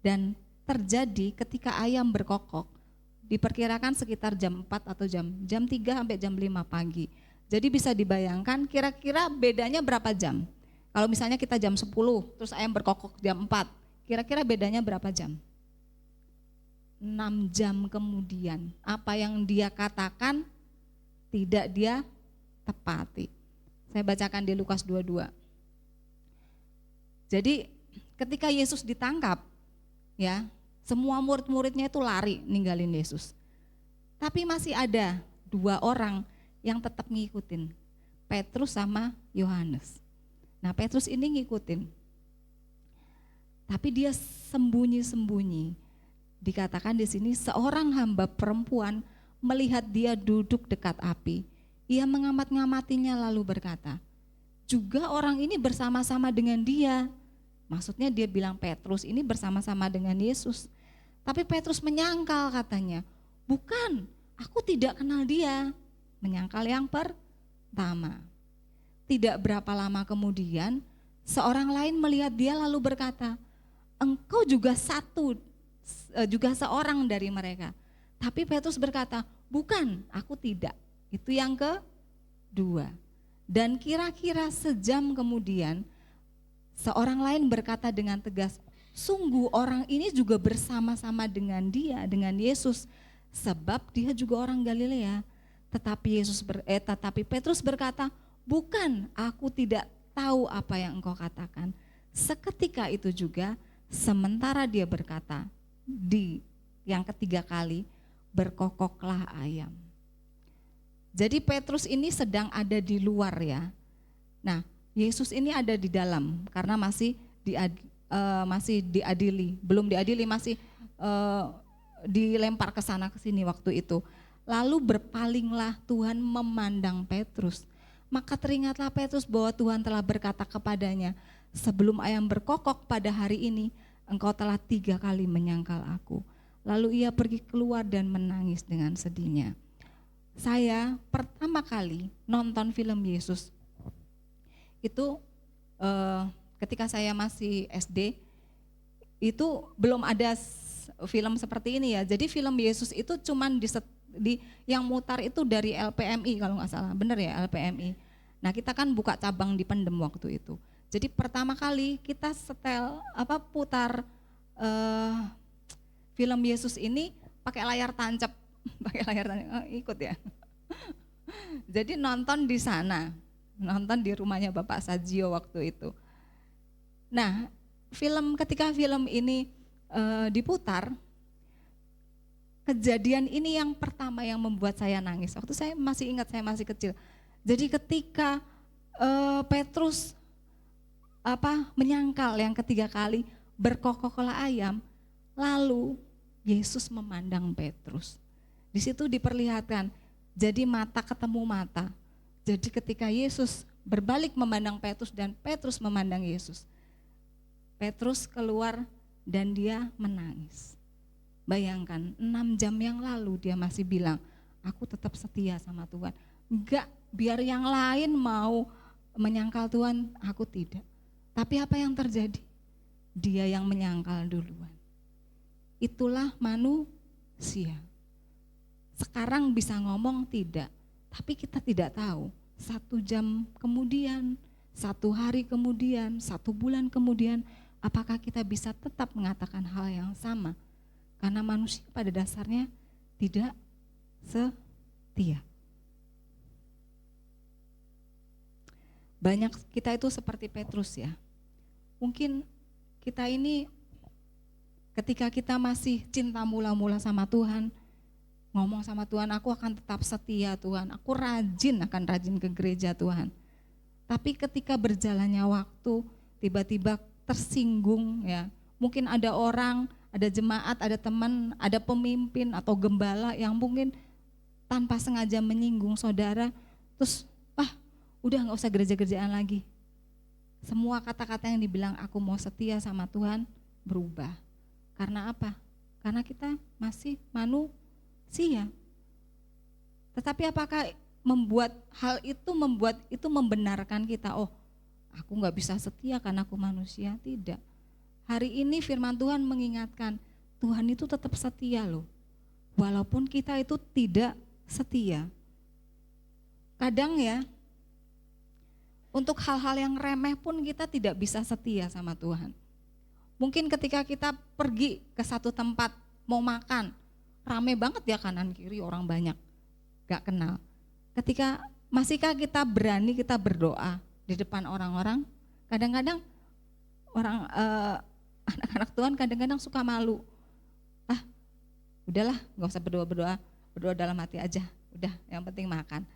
Speaker 8: Dan terjadi ketika ayam berkokok, diperkirakan sekitar jam 4 atau jam 3 sampai jam 5 pagi. Jadi bisa dibayangkan kira-kira bedanya berapa jam? Kalau misalnya kita jam 10, terus ayam berkokok jam 4, kira-kira bedanya berapa jam? 6 jam kemudian, apa yang dia katakan tidak dia tepati. Saya bacakan di Lukas 22. Jadi ketika Yesus ditangkap, ya, semua murid-muridnya itu lari ninggalin Yesus. Tapi masih ada 2 orang yang tetap ngikutin, Petrus sama Yohanes. Nah, Petrus ini ngikutin, tapi dia sembunyi-sembunyi. Dikatakan di sini seorang hamba perempuan melihat dia duduk dekat api. Ia mengamat-ngamatinya lalu berkata, juga orang ini bersama-sama dengan dia. Maksudnya dia bilang Petrus ini bersama-sama dengan Yesus. Tapi Petrus menyangkal katanya, bukan, aku tidak kenal dia. Menyangkal yang pertama. Tidak berapa lama kemudian, seorang lain melihat dia lalu berkata, engkau juga seorang dari mereka. Tapi Petrus berkata, bukan, aku tidak. Itu yang kedua. Dan kira-kira sejam kemudian, seorang lain berkata dengan tegas, sungguh orang ini juga bersama-sama dengan dia, dengan Yesus, sebab dia juga orang Galilea. Tetapi Petrus berkata, "Bukan, aku tidak tahu apa yang engkau katakan." Seketika itu juga, sementara dia berkata, di yang ketiga kali, berkokoklah ayam. Jadi Petrus ini sedang ada di luar ya. Nah, Yesus ini ada di dalam karena masih diadili, belum diadili, masih dilempar ke sana ke sini waktu itu. Lalu berpalinglah Tuhan memandang Petrus. Maka teringatlah Petrus bahwa Tuhan telah berkata kepadanya, "Sebelum ayam berkokok pada hari ini, engkau telah 3 kali menyangkal aku." Lalu ia pergi keluar dan menangis dengan sedihnya. Saya pertama kali nonton film Yesus itu ketika saya masih SD, itu belum ada film seperti ini ya. Jadi film Yesus itu cuman yang mutar itu dari LPMI kalau nggak salah, bener ya, LPMI. Nah kita kan buka cabang di Pendem waktu itu. Jadi pertama kali kita putar film Yesus ini pakai layar tancap, ikut ya. Jadi nonton di sana, nonton di rumahnya Bapak Sajio waktu itu. Nah ketika film ini diputar, kejadian ini yang pertama yang membuat saya nangis. Waktu saya masih ingat, saya masih kecil. Jadi ketika Petrus menyangkal yang ketiga kali, berkokoklah ayam, lalu Yesus memandang Petrus. Di situ diperlihatkan, jadi mata ketemu mata. Jadi ketika Yesus berbalik memandang Petrus dan Petrus memandang Yesus, Petrus keluar dan dia menangis. Bayangkan 6 jam yang lalu dia masih bilang, "Aku tetap setia sama Tuhan. Enggak, biar yang lain mau menyangkal Tuhan, aku tidak." Tapi apa yang terjadi? Dia yang menyangkal duluan. Itulah manusia. Sekarang bisa ngomong tidak, tapi kita tidak tahu. 1 jam kemudian, 1 hari kemudian, 1 bulan kemudian, apakah kita bisa tetap mengatakan hal yang sama? Karena manusia pada dasarnya tidak setia. Banyak kita itu seperti Petrus ya. Mungkin kita ini ketika kita masih cinta mula-mula sama Tuhan, ngomong sama Tuhan, "Aku akan tetap setia Tuhan, aku akan rajin ke gereja Tuhan." Tapi ketika berjalannya waktu, tiba-tiba tersinggung ya. Mungkin ada orang, ada jemaat, ada teman, ada pemimpin atau gembala yang mungkin tanpa sengaja menyinggung saudara, terus udah nggak usah gereja-gerejaan lagi. Semua kata-kata yang dibilang aku mau setia sama Tuhan berubah. Karena apa? Karena kita masih manusia. Tetapi apakah membuat itu membenarkan kita, "Oh, aku nggak bisa setia karena aku manusia"? Tidak. Hari ini firman Tuhan mengingatkan, Tuhan itu tetap setia loh. Walaupun kita itu tidak setia. Kadang ya, untuk hal-hal yang remeh pun kita tidak bisa setia sama Tuhan. Mungkin ketika kita pergi ke satu tempat mau makan, rame banget ya kanan kiri orang banyak, gak kenal. Masihkah kita berani kita berdoa di depan orang-orang? Kadang-kadang anak-anak Tuhan kadang-kadang suka malu. Udahlah, gak usah berdoa dalam hati aja, udah yang penting makan.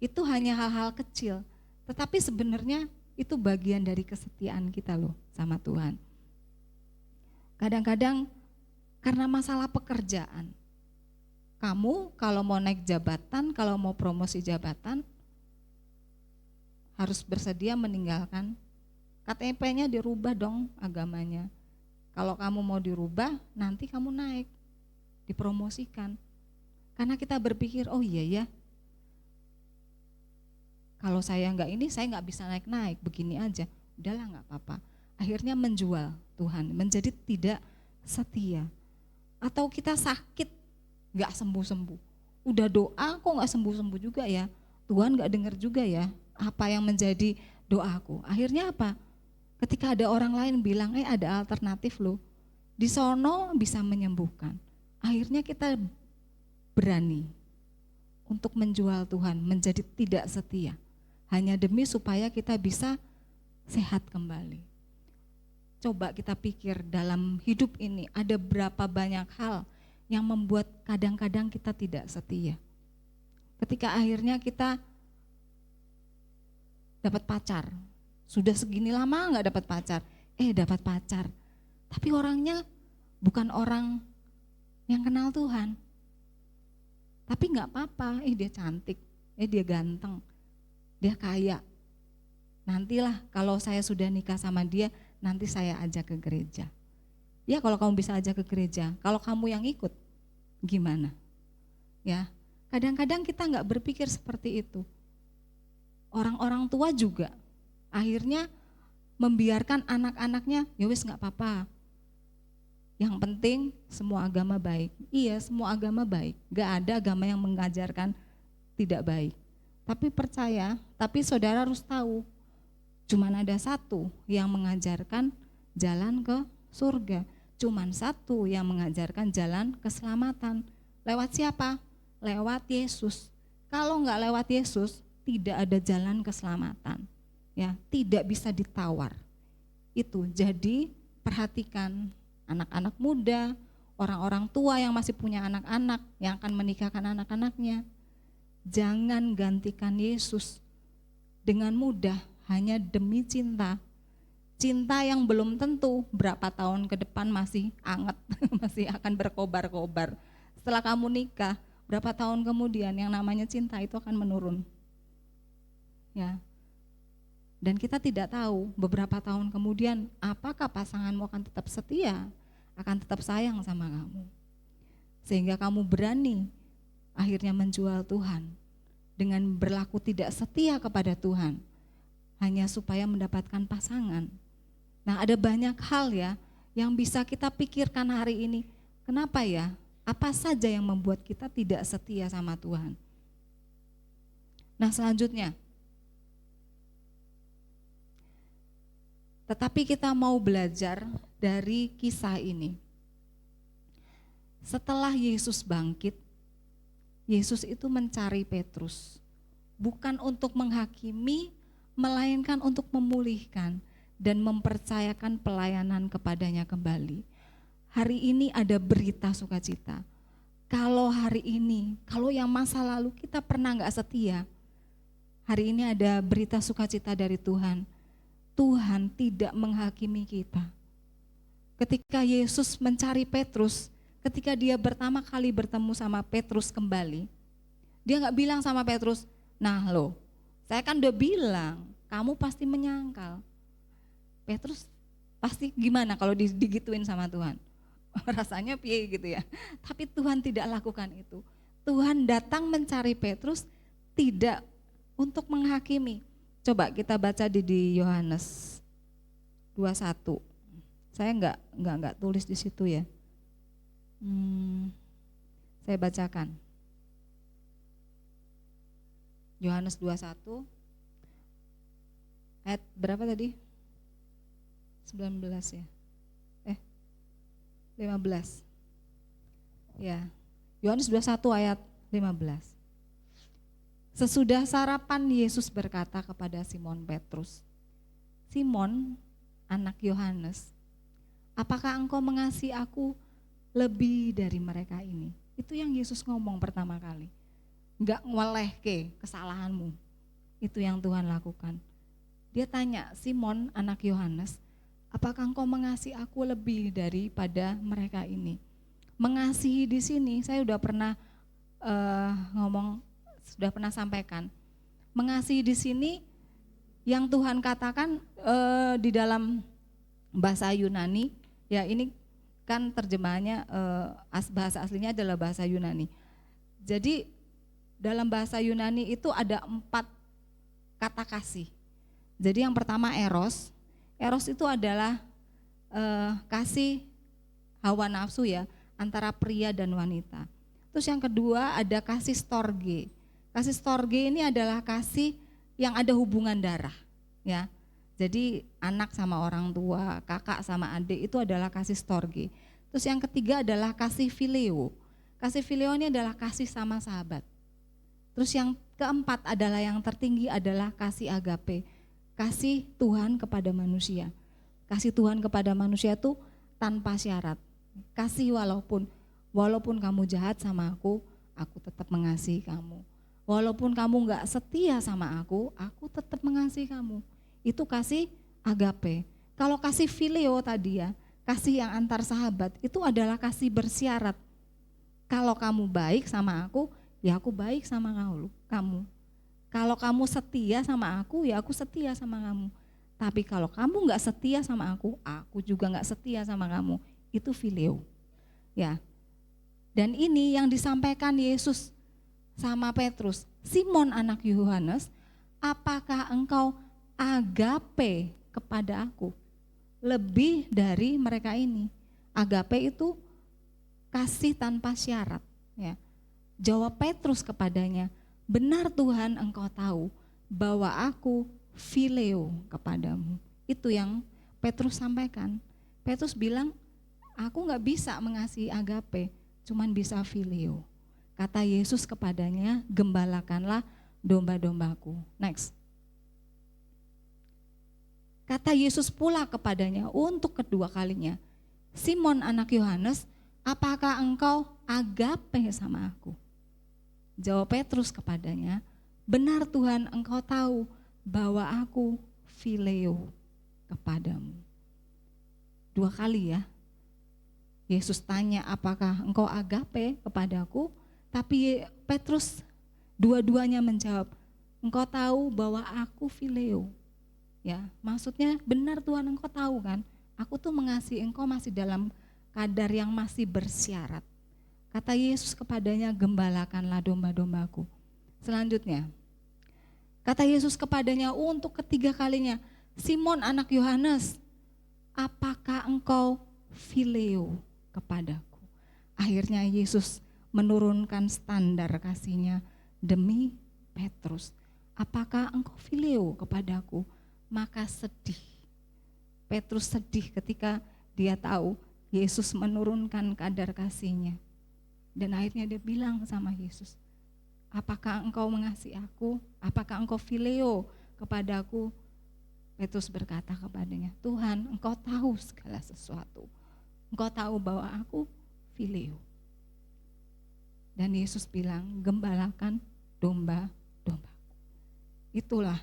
Speaker 8: Itu hanya hal-hal kecil. Tetapi sebenarnya itu bagian dari kesetiaan kita loh sama Tuhan. Kadang-kadang karena masalah pekerjaan, kamu kalau mau naik jabatan, kalau mau promosi jabatan, harus bersedia meninggalkan KTP-nya, dirubah dong agamanya. Kalau kamu mau dirubah, nanti kamu naik, dipromosikan. Karena kita berpikir, oh iya ya, kalau saya nggak bisa naik-naik, begini aja, udahlah nggak apa-apa. Akhirnya menjual Tuhan, menjadi tidak setia. Atau kita sakit, nggak sembuh-sembuh. Udah doa kok nggak sembuh-sembuh juga ya, Tuhan nggak dengar juga ya, apa yang menjadi doaku. Akhirnya apa? Ketika ada orang lain bilang, ada alternatif loh, di sono bisa menyembuhkan. Akhirnya kita berani untuk menjual Tuhan, menjadi tidak setia. Hanya demi supaya kita bisa sehat kembali. Coba kita pikir dalam hidup ini ada berapa banyak hal yang membuat kadang-kadang kita tidak setia. Ketika akhirnya kita dapat pacar, sudah segini lama nggak dapat pacar, dapat pacar. Tapi orangnya bukan orang yang kenal Tuhan. Tapi nggak apa-apa, dia cantik, dia ganteng, dia kaya. Nantilah kalau saya sudah nikah sama dia, nanti saya ajak ke gereja. Ya kalau kamu bisa ajak ke gereja, kalau kamu yang ikut, gimana? Ya, kadang-kadang kita nggak berpikir seperti itu. Orang-orang tua juga akhirnya membiarkan anak-anaknya, ya wis nggak apa-apa. Yang penting semua agama baik. Iya, semua agama baik. Nggak ada agama yang mengajarkan tidak baik. Tapi percaya, tapi saudara harus tahu, cuman ada satu yang mengajarkan jalan ke surga. Cuman satu yang mengajarkan jalan keselamatan. Lewat siapa? Lewat Yesus. Kalau nggak lewat Yesus, tidak ada jalan keselamatan. Ya, tidak bisa ditawar. Itu. Jadi perhatikan anak-anak muda, orang-orang tua yang masih punya anak-anak, yang akan menikahkan anak-anaknya. Jangan gantikan Yesus dengan mudah hanya demi cinta. Cinta yang belum tentu berapa tahun ke depan masih anget, masih akan berkobar-kobar. Setelah kamu nikah, berapa tahun kemudian yang namanya cinta itu akan menurun. Ya. Dan kita tidak tahu beberapa tahun kemudian apakah pasanganmu akan tetap setia, akan tetap sayang sama kamu. Sehingga kamu berani akhirnya menjual Tuhan dengan berlaku tidak setia kepada Tuhan hanya supaya mendapatkan pasangan. Nah, ada banyak hal ya yang bisa kita pikirkan hari ini. Kenapa ya? Apa saja yang membuat kita tidak setia sama Tuhan? Nah, selanjutnya, tetapi kita mau belajar dari kisah ini. Setelah Yesus bangkit, Yesus itu mencari Petrus, bukan untuk menghakimi, melainkan untuk memulihkan dan mempercayakan pelayanan kepadanya kembali. Hari ini ada berita sukacita. Kalau hari ini, kalau yang masa lalu kita pernah gak setia, hari ini ada berita sukacita dari Tuhan. Tuhan tidak menghakimi kita. Ketika Yesus mencari Petrus, ketika dia pertama kali bertemu sama Petrus kembali, dia gak bilang sama Petrus, nah loh, saya kan udah bilang, kamu pasti menyangkal. Petrus pasti gimana kalau digituin sama Tuhan? Rasanya piye gitu ya. Tapi Tuhan tidak lakukan itu. Tuhan datang mencari Petrus tidak untuk menghakimi. Coba kita baca di Yohanes 21. Saya enggak tulis di situ ya. Saya bacakan. Yohanes 21 ayat berapa tadi? 19 ya. 15. Ya. Yohanes 21 ayat 15. Sesudah sarapan Yesus berkata kepada Simon Petrus, Simon, anak Yohanes, apakah engkau mengasihi aku lebih dari mereka ini? Itu yang Yesus ngomong pertama kali. Enggak ngwelehke kesalahanmu. Itu yang Tuhan lakukan. Dia tanya, Simon, anak Yohanes, apakah engkau mengasihi aku lebih daripada mereka ini? Mengasihi di sini, saya udah pernah sudah pernah sampaikan. Mengasihi di sini yang Tuhan katakan di dalam bahasa Yunani, ya ini kan terjemahannya bahasa aslinya adalah bahasa Yunani. Jadi dalam bahasa Yunani itu ada 4 kata kasih. Jadi yang pertama eros. Eros itu adalah kasih hawa nafsu ya, antara pria dan wanita. Terus yang kedua ada kasih storge. Kasih storge ini adalah kasih yang ada hubungan darah, ya. Jadi anak sama orang tua, kakak sama adik itu adalah kasih storge. Terus yang ketiga adalah kasih phileo. Kasih phileo ini adalah kasih sama sahabat. Terus yang keempat adalah yang tertinggi adalah kasih agape. Kasih Tuhan kepada manusia. Kasih Tuhan kepada manusia itu tanpa syarat. Kasih walaupun kamu jahat sama aku tetap mengasihi kamu. Walaupun kamu gak setia sama aku tetap mengasihi kamu. Itu kasih agape. Kalau kasih phileo tadi ya, kasih yang antar sahabat, itu adalah kasih bersyarat. Kalau kamu baik sama aku, ya aku baik sama kamu. Kalau kamu setia sama aku, ya aku setia sama kamu. Tapi kalau kamu gak setia sama aku juga gak setia sama kamu. Itu phileo. Ya. Dan ini yang disampaikan Yesus sama Petrus. Simon anak Yohanes, apakah engkau agape kepada aku? Lebih dari mereka ini. Agape itu kasih tanpa syarat. Ya. Jawab Petrus kepadanya, benar Tuhan engkau tahu bahwa aku phileo kepadamu. Itu yang Petrus sampaikan. Petrus bilang, aku gak bisa mengasihi agape, cuman bisa phileo. Kata Yesus kepadanya, gembalakanlah domba-dombaku. Next. Kata Yesus pula kepadanya untuk kedua kalinya, Simon anak Yohanes, apakah engkau agape sama aku? Jawab Petrus kepadanya, benar Tuhan engkau tahu bahwa aku phileo kepadamu. Dua kali ya, Yesus tanya apakah engkau agape kepadaku, tapi Petrus dua-duanya menjawab, engkau tahu bahwa aku phileo. Ya, maksudnya benar Tuhan engkau tahu kan, aku tuh mengasihi engkau masih dalam kadar yang masih bersyarat. Kata Yesus kepadanya, gembalakanlah domba-dombaku. Selanjutnya, kata Yesus kepadanya untuk ketiga kalinya, Simon anak Yohanes, apakah engkau phileo kepadaku? Akhirnya Yesus menurunkan standar kasihnya demi Petrus. Apakah engkau phileo kepadaku? Maka sedih. Petrus sedih ketika dia tahu Yesus menurunkan kadar kasihnya. Dan akhirnya dia bilang sama Yesus, apakah engkau mengasihi aku? Apakah engkau phileo kepadaku? Petrus berkata kepadanya, Tuhan engkau tahu segala sesuatu. Engkau tahu bahwa aku phileo. Dan Yesus bilang, gembalakan domba-dombaku. Itulah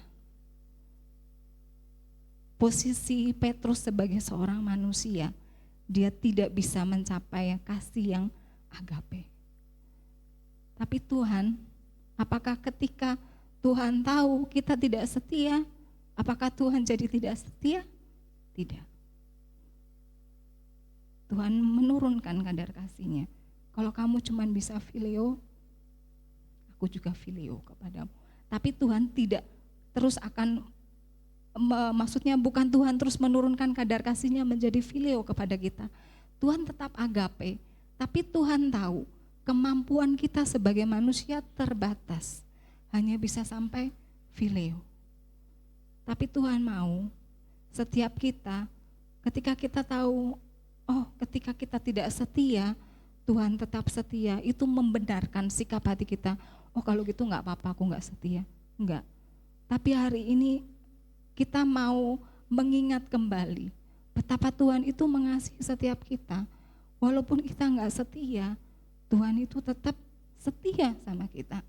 Speaker 8: posisi Petrus sebagai seorang manusia. Dia tidak bisa mencapai kasih yang agape. Tapi Tuhan, apakah ketika Tuhan tahu kita tidak setia, apakah Tuhan jadi tidak setia? Tidak. Tuhan menurunkan kadar kasihnya. Kalau kamu cuma bisa phileo, aku juga phileo kepadamu. Tapi Tuhan tidak terus akan, maksudnya bukan Tuhan terus menurunkan kadar kasihnya menjadi phileo kepada kita. Tuhan tetap agape, tapi Tuhan tahu kemampuan kita sebagai manusia terbatas, hanya bisa sampai phileo. Tapi Tuhan mau setiap kita, ketika kita tahu, oh ketika kita tidak setia, Tuhan tetap setia, itu membenarkan sikap hati kita. Oh kalau gitu gak apa-apa, aku gak setia. Enggak. Tapi hari ini kita mau mengingat kembali betapa Tuhan itu mengasihi setiap kita. Walaupun kita gak setia, Tuhan itu tetap setia sama kita.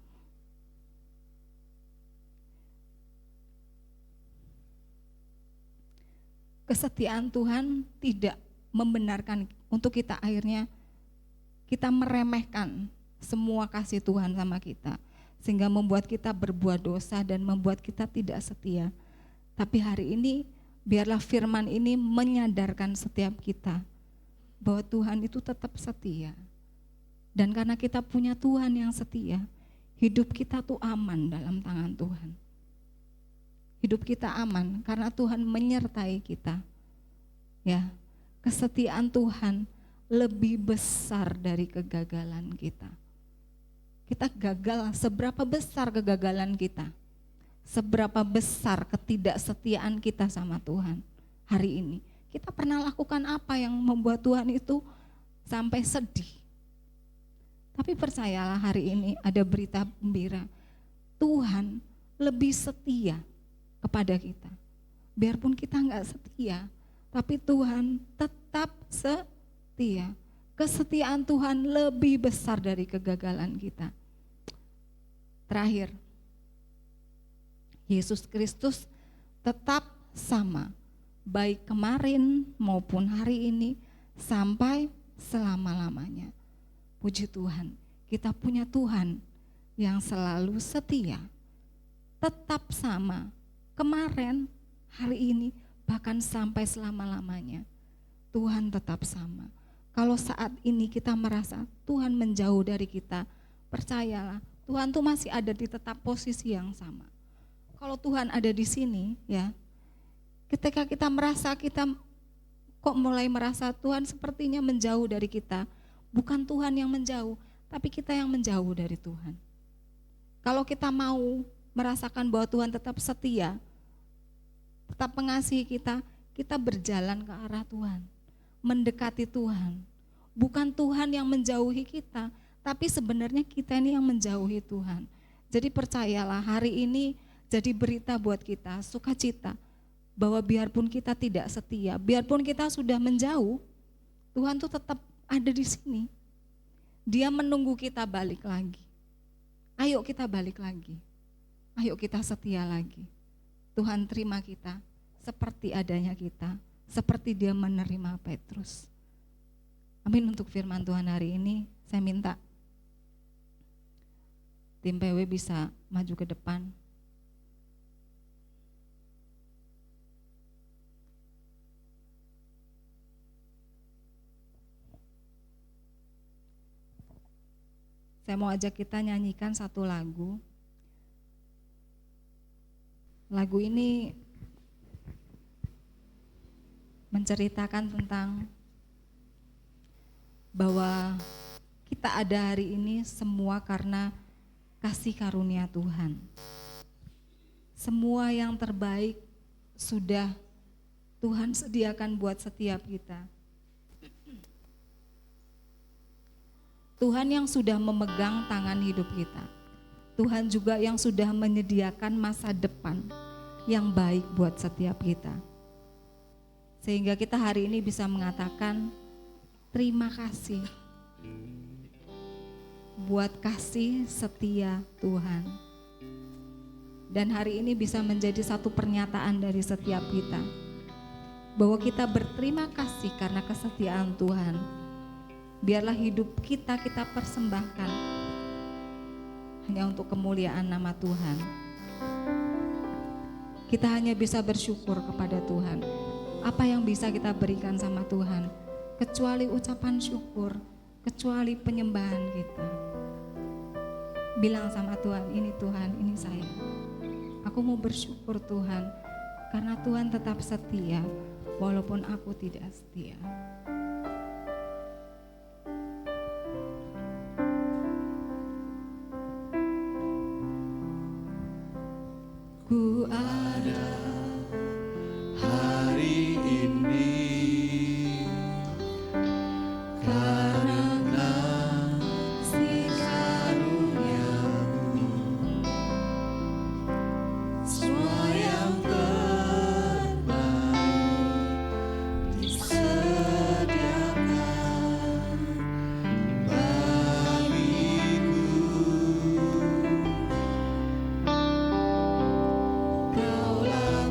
Speaker 8: Kesetiaan Tuhan tidak membenarkan untuk kita akhirnya kita meremehkan semua kasih Tuhan sama kita, sehingga membuat kita berbuat dosa dan membuat kita tidak setia. Tapi hari ini biarlah firman ini menyadarkan setiap kita bahwa Tuhan itu tetap setia. Dan karena kita punya Tuhan yang setia, hidup kita tuh aman dalam tangan Tuhan. Hidup kita aman karena Tuhan menyertai kita. Ya, kesetiaan Tuhan lebih besar dari kegagalan kita. Kita gagal, seberapa besar kegagalan kita? Seberapa besar ketidaksetiaan kita sama Tuhan hari ini? Kita pernah lakukan apa yang membuat Tuhan itu sampai sedih? Tapi percayalah hari ini ada berita gembira. Tuhan lebih setia kepada kita. Biarpun kita nggak setia, tapi Tuhan tetap setia. Kesetiaan Tuhan lebih besar dari kegagalan kita. Terakhir, Yesus Kristus tetap sama, baik kemarin maupun hari ini sampai selama-lamanya. Puji Tuhan, kita punya Tuhan yang selalu setia, tetap sama, kemarin, hari ini, bahkan sampai selama-lamanya. Tuhan tetap sama. Kalau saat ini kita merasa Tuhan menjauh dari kita, percayalah, Tuhan tuh masih ada di tetap posisi yang sama. Kalau Tuhan ada di sini, ya, ketika kita merasa kita kok mulai merasa Tuhan sepertinya menjauh dari kita, bukan Tuhan yang menjauh, tapi kita yang menjauh dari Tuhan. Kalau kita mau merasakan bahwa Tuhan tetap setia, tetap mengasihi kita, kita berjalan ke arah Tuhan, mendekati Tuhan. Bukan Tuhan yang menjauhi kita, tapi sebenarnya kita ini yang menjauhi Tuhan. Jadi percayalah, hari ini jadi berita buat kita, sukacita, bahwa biarpun kita tidak setia, biarpun kita sudah menjauh, Tuhan tuh tetap ada di sini. Dia menunggu kita balik lagi. Ayo kita balik lagi. Ayo kita setia lagi. Tuhan terima kita seperti adanya kita, seperti Dia menerima Petrus. Amin. Untuk firman Tuhan hari ini, saya minta tim PW bisa maju ke depan. Saya mau ajak kita nyanyikan satu lagu. Lagu ini menceritakan tentang bahwa kita ada hari ini semua karena kasih karunia Tuhan. Semua yang terbaik sudah Tuhan sediakan buat setiap kita. Tuhan yang sudah memegang tangan hidup kita. Tuhan juga yang sudah menyediakan masa depan yang baik buat setiap kita. Sehingga kita hari ini bisa mengatakan terima kasih buat kasih setia Tuhan. Dan hari ini bisa menjadi satu pernyataan dari setiap kita, bahwa kita berterima kasih karena kesetiaan Tuhan. Biarlah hidup kita persembahkan hanya untuk kemuliaan nama Tuhan. Kita hanya bisa bersyukur kepada Tuhan. Apa yang bisa kita berikan sama Tuhan? Kecuali ucapan syukur, kecuali penyembahan kita. Bilang sama Tuhan, ini Tuhan, ini saya. Aku mau bersyukur Tuhan, karena Tuhan tetap setia, walaupun aku tidak setia. Ku ada hari ini karena kasih karunia-Mu. Semua yang terbaik disediakan bagiku. Kaulah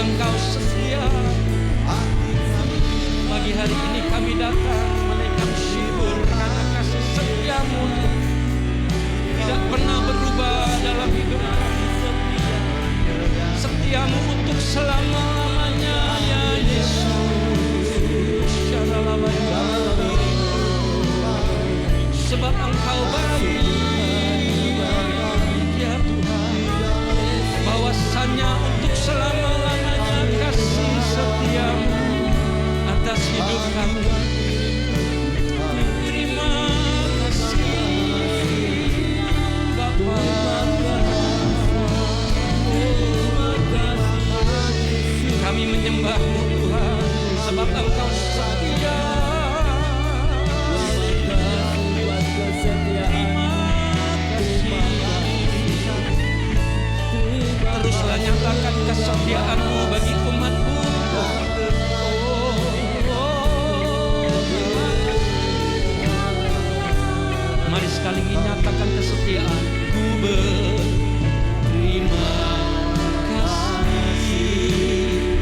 Speaker 9: Engkau setia. Pagi hari ini kami datang menaikkan syukur karena kasih setia-Mu tidak pernah berubah dalam hidup kami. Setia-Mu untuk selama-lamanya, ya Yesus. Sebab Engkau baik, ya Tuhan. Bahwasanya untuk selama-lamanya kasih setia-Mu atas hidup kami. Terima kasih Bapa. Kami menyembah-Mu Tuhan, sebab Engkau setia. Teruslah nyatakan kesetiaan-Mu bagi umat-Mu. Mari sekali lagi nyatakan kesetiaan. Ku berterima kasih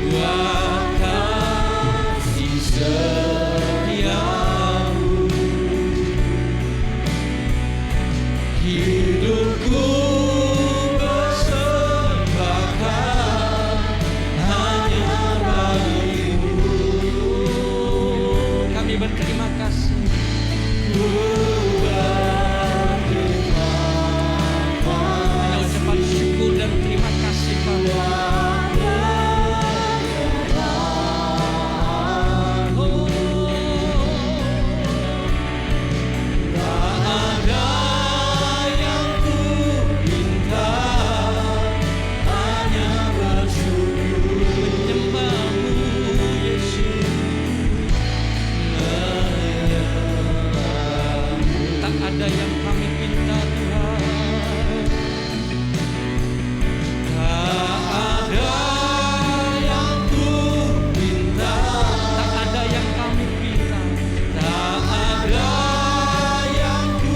Speaker 9: buat kasih setia-Mu. Hidupku persembahkan hanya bagi-Mu. Kami berterima kasih. Ku berterima kasih. Hanya ucapan syukur dan terima kasih Bapa. Ada yang kami pinta Tuhan, tak ada yang ku pinta, tak ada yang kami pinta, tak ada yang ku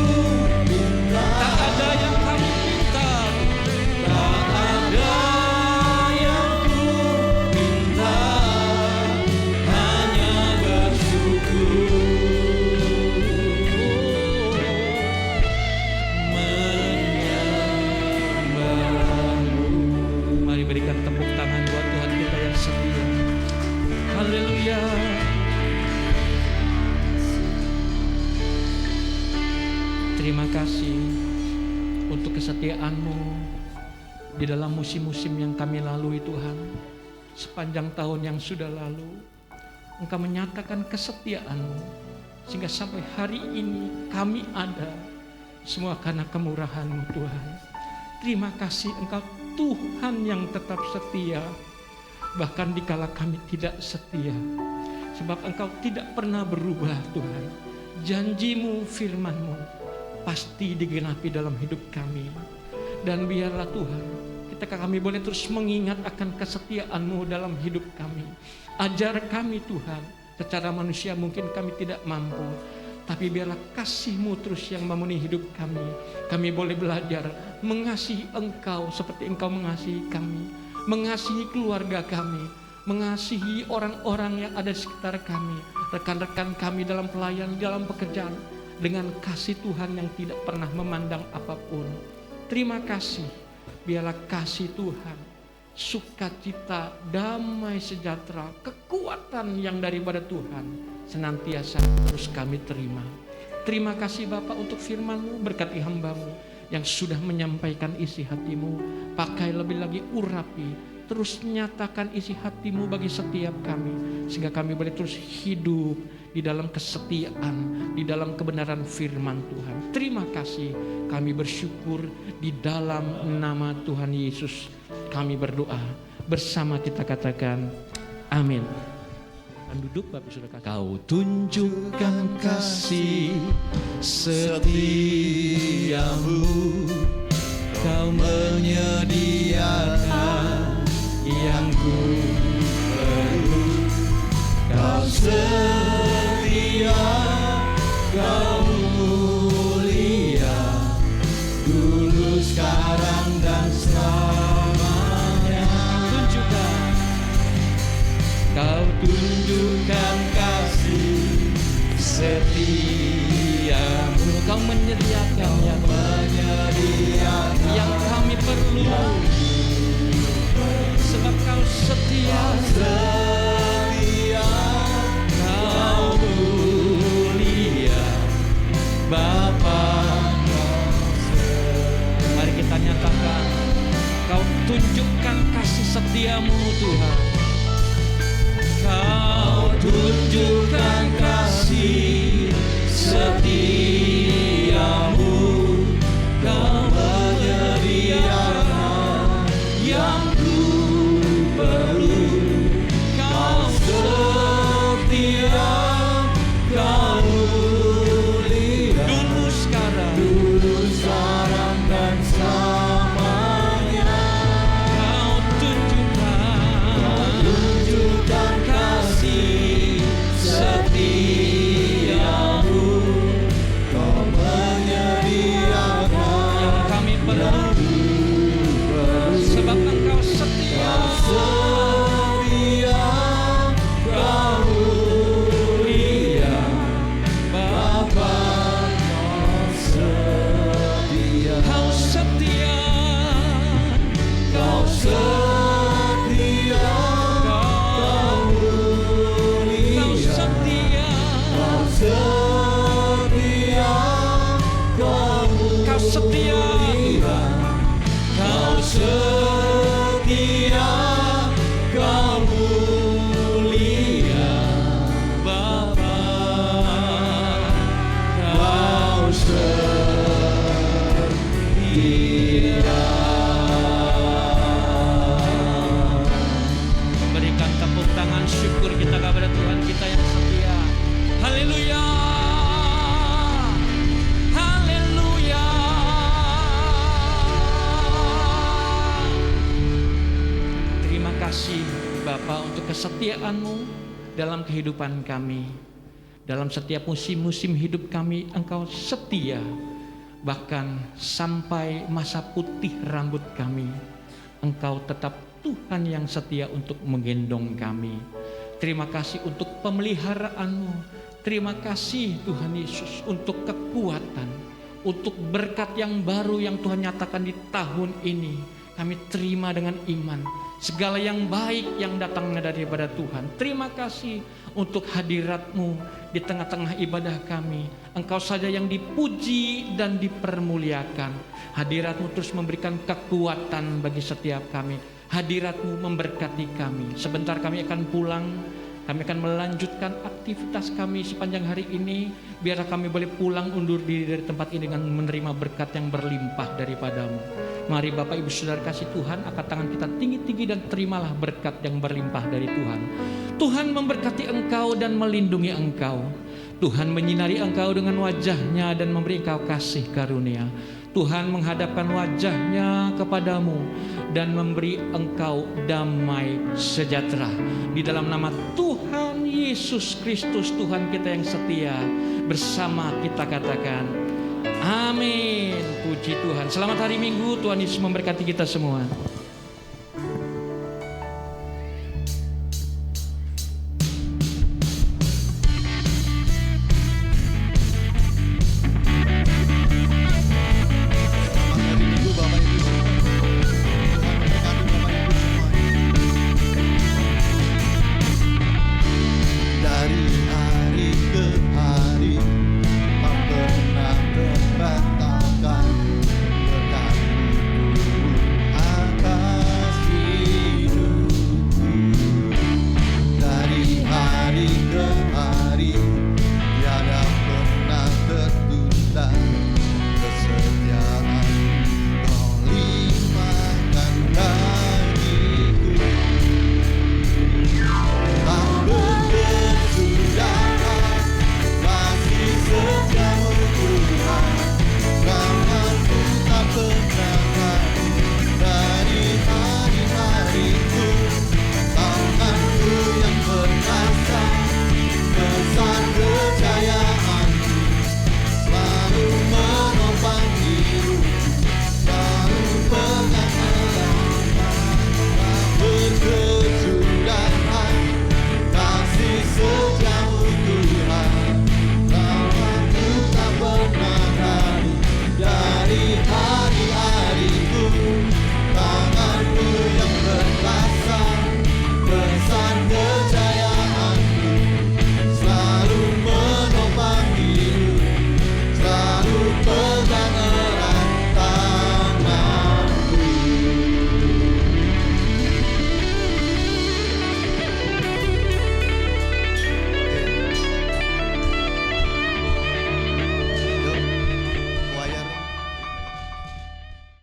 Speaker 9: pinta, tak ada yang kami pinta, tak ada yang ku pinta, hanya bersyukur. Berikan tepuk tangan buat Tuhan kita yang setia. Haleluya. Terima kasih untuk kesetiaan-Mu di dalam musim-musim yang kami lalui Tuhan. Sepanjang tahun yang sudah lalu, Engkau menyatakan kesetiaan-Mu sehingga sampai hari ini kami ada. Semua karena kemurahan-Mu Tuhan. Terima kasih Engkau Tuhan yang tetap setia, bahkan dikala kami tidak setia. Sebab Engkau tidak pernah berubah Tuhan. Janji-Mu, firman-Mu pasti digenapi dalam hidup kami. Dan biarlah Tuhan, ketika kami boleh terus mengingat akan kesetiaan-Mu dalam hidup kami. Ajar kami Tuhan, secara manusia mungkin kami tidak mampu, tapi biarlah kasih-Mu terus yang memenuhi hidup kami. Kami boleh belajar mengasihi Engkau seperti Engkau mengasihi kami. Mengasihi keluarga kami. Mengasihi orang-orang yang ada di sekitar kami. Rekan-rekan kami dalam pelayan, dalam pekerjaan. Dengan kasih Tuhan yang tidak pernah memandang apapun. Terima kasih. Biarlah kasih Tuhan, sukacita, damai sejahtera, kekuatan yang daripada Tuhan senantiasa terus kami terima. Terima kasih Bapak untuk firman-Mu, berkati hamba-Mu yang sudah menyampaikan isi hati-Mu. Pakai lebih lagi urapi, terus nyatakan isi hati-Mu bagi setiap kami, sehingga kami boleh terus hidup di dalam kesetiaan, di dalam kebenaran firman Tuhan. Terima kasih, kami bersyukur di dalam nama Tuhan Yesus. Kami berdoa, bersama kita katakan amin. Duduk Bapak Saudara. Kau tunjukkan kasih setiamu, Kau menyediakan yang ku perlu. Kau setia, Kau mulia, dulu, sekarang, dan selamanya. setiamu. Kau menyediakan yang kami perlu, sebab kau setia, kau mulia Bapa. Mari kita nyatakan, kau tunjukkan kasih setiamu Tuhan. Kau tunjukkan kasih setiamu, kau menyediakan yang ku perlu. Kau setia, kau mulia, dulu sekarang dan selamanya. Kau tunjukkan kasih setiamu, kau menyediakan yang kami perlu, sebab engkau setia, kau mulia Bapa. Kau setia, kau setia, kau mulia, kau setia, kau setia Tuhan, kau setia, kau mulia Bapa. Kau berikan tepuk tangan syukur kita kepada Tuhan kita yang setia. Haleluya, haleluya. Terima kasih Bapa untuk kesetiaan-Mu dalam kehidupan kami. Dalam setiap musim-musim hidup kami, Engkau setia. Bahkan sampai masa putih rambut kami, Engkau tetap Tuhan yang setia untuk menggendong kami. Terima kasih untuk pemeliharaan-Mu. Terima kasih Tuhan Yesus untuk kekuatan, untuk berkat yang baru yang Tuhan nyatakan di tahun ini. Kami terima dengan iman segala yang baik yang datangnya daripada Tuhan. Terima kasih untuk hadirat-Mu di tengah-tengah ibadah kami. Engkau saja yang dipuji dan dipermuliakan. Hadirat-Mu terus memberikan kekuatan bagi setiap kami. Hadirat-Mu memberkati kami. Sebentar kami akan pulang. Kami akan melanjutkan aktivitas kami sepanjang hari ini. Biarlah kami boleh pulang undur diri dari tempat ini dengan menerima berkat yang berlimpah daripada-Mu. Mari Bapak Ibu Saudara kasih Tuhan, angkat tangan kita tinggi-tinggi dan terimalah berkat yang berlimpah dari Tuhan. Tuhan memberkati engkau dan melindungi engkau. Tuhan menyinari engkau dengan wajah-Nya dan memberi engkau kasih karunia. Tuhan menghadapkan wajah-Nya kepadamu dan memberi engkau damai sejahtera. Di dalam nama Tuhan Yesus Kristus, Tuhan kita yang setia, bersama kita katakan amin. Puji Tuhan. Selamat hari Minggu, Tuhan Yesus memberkati kita semua.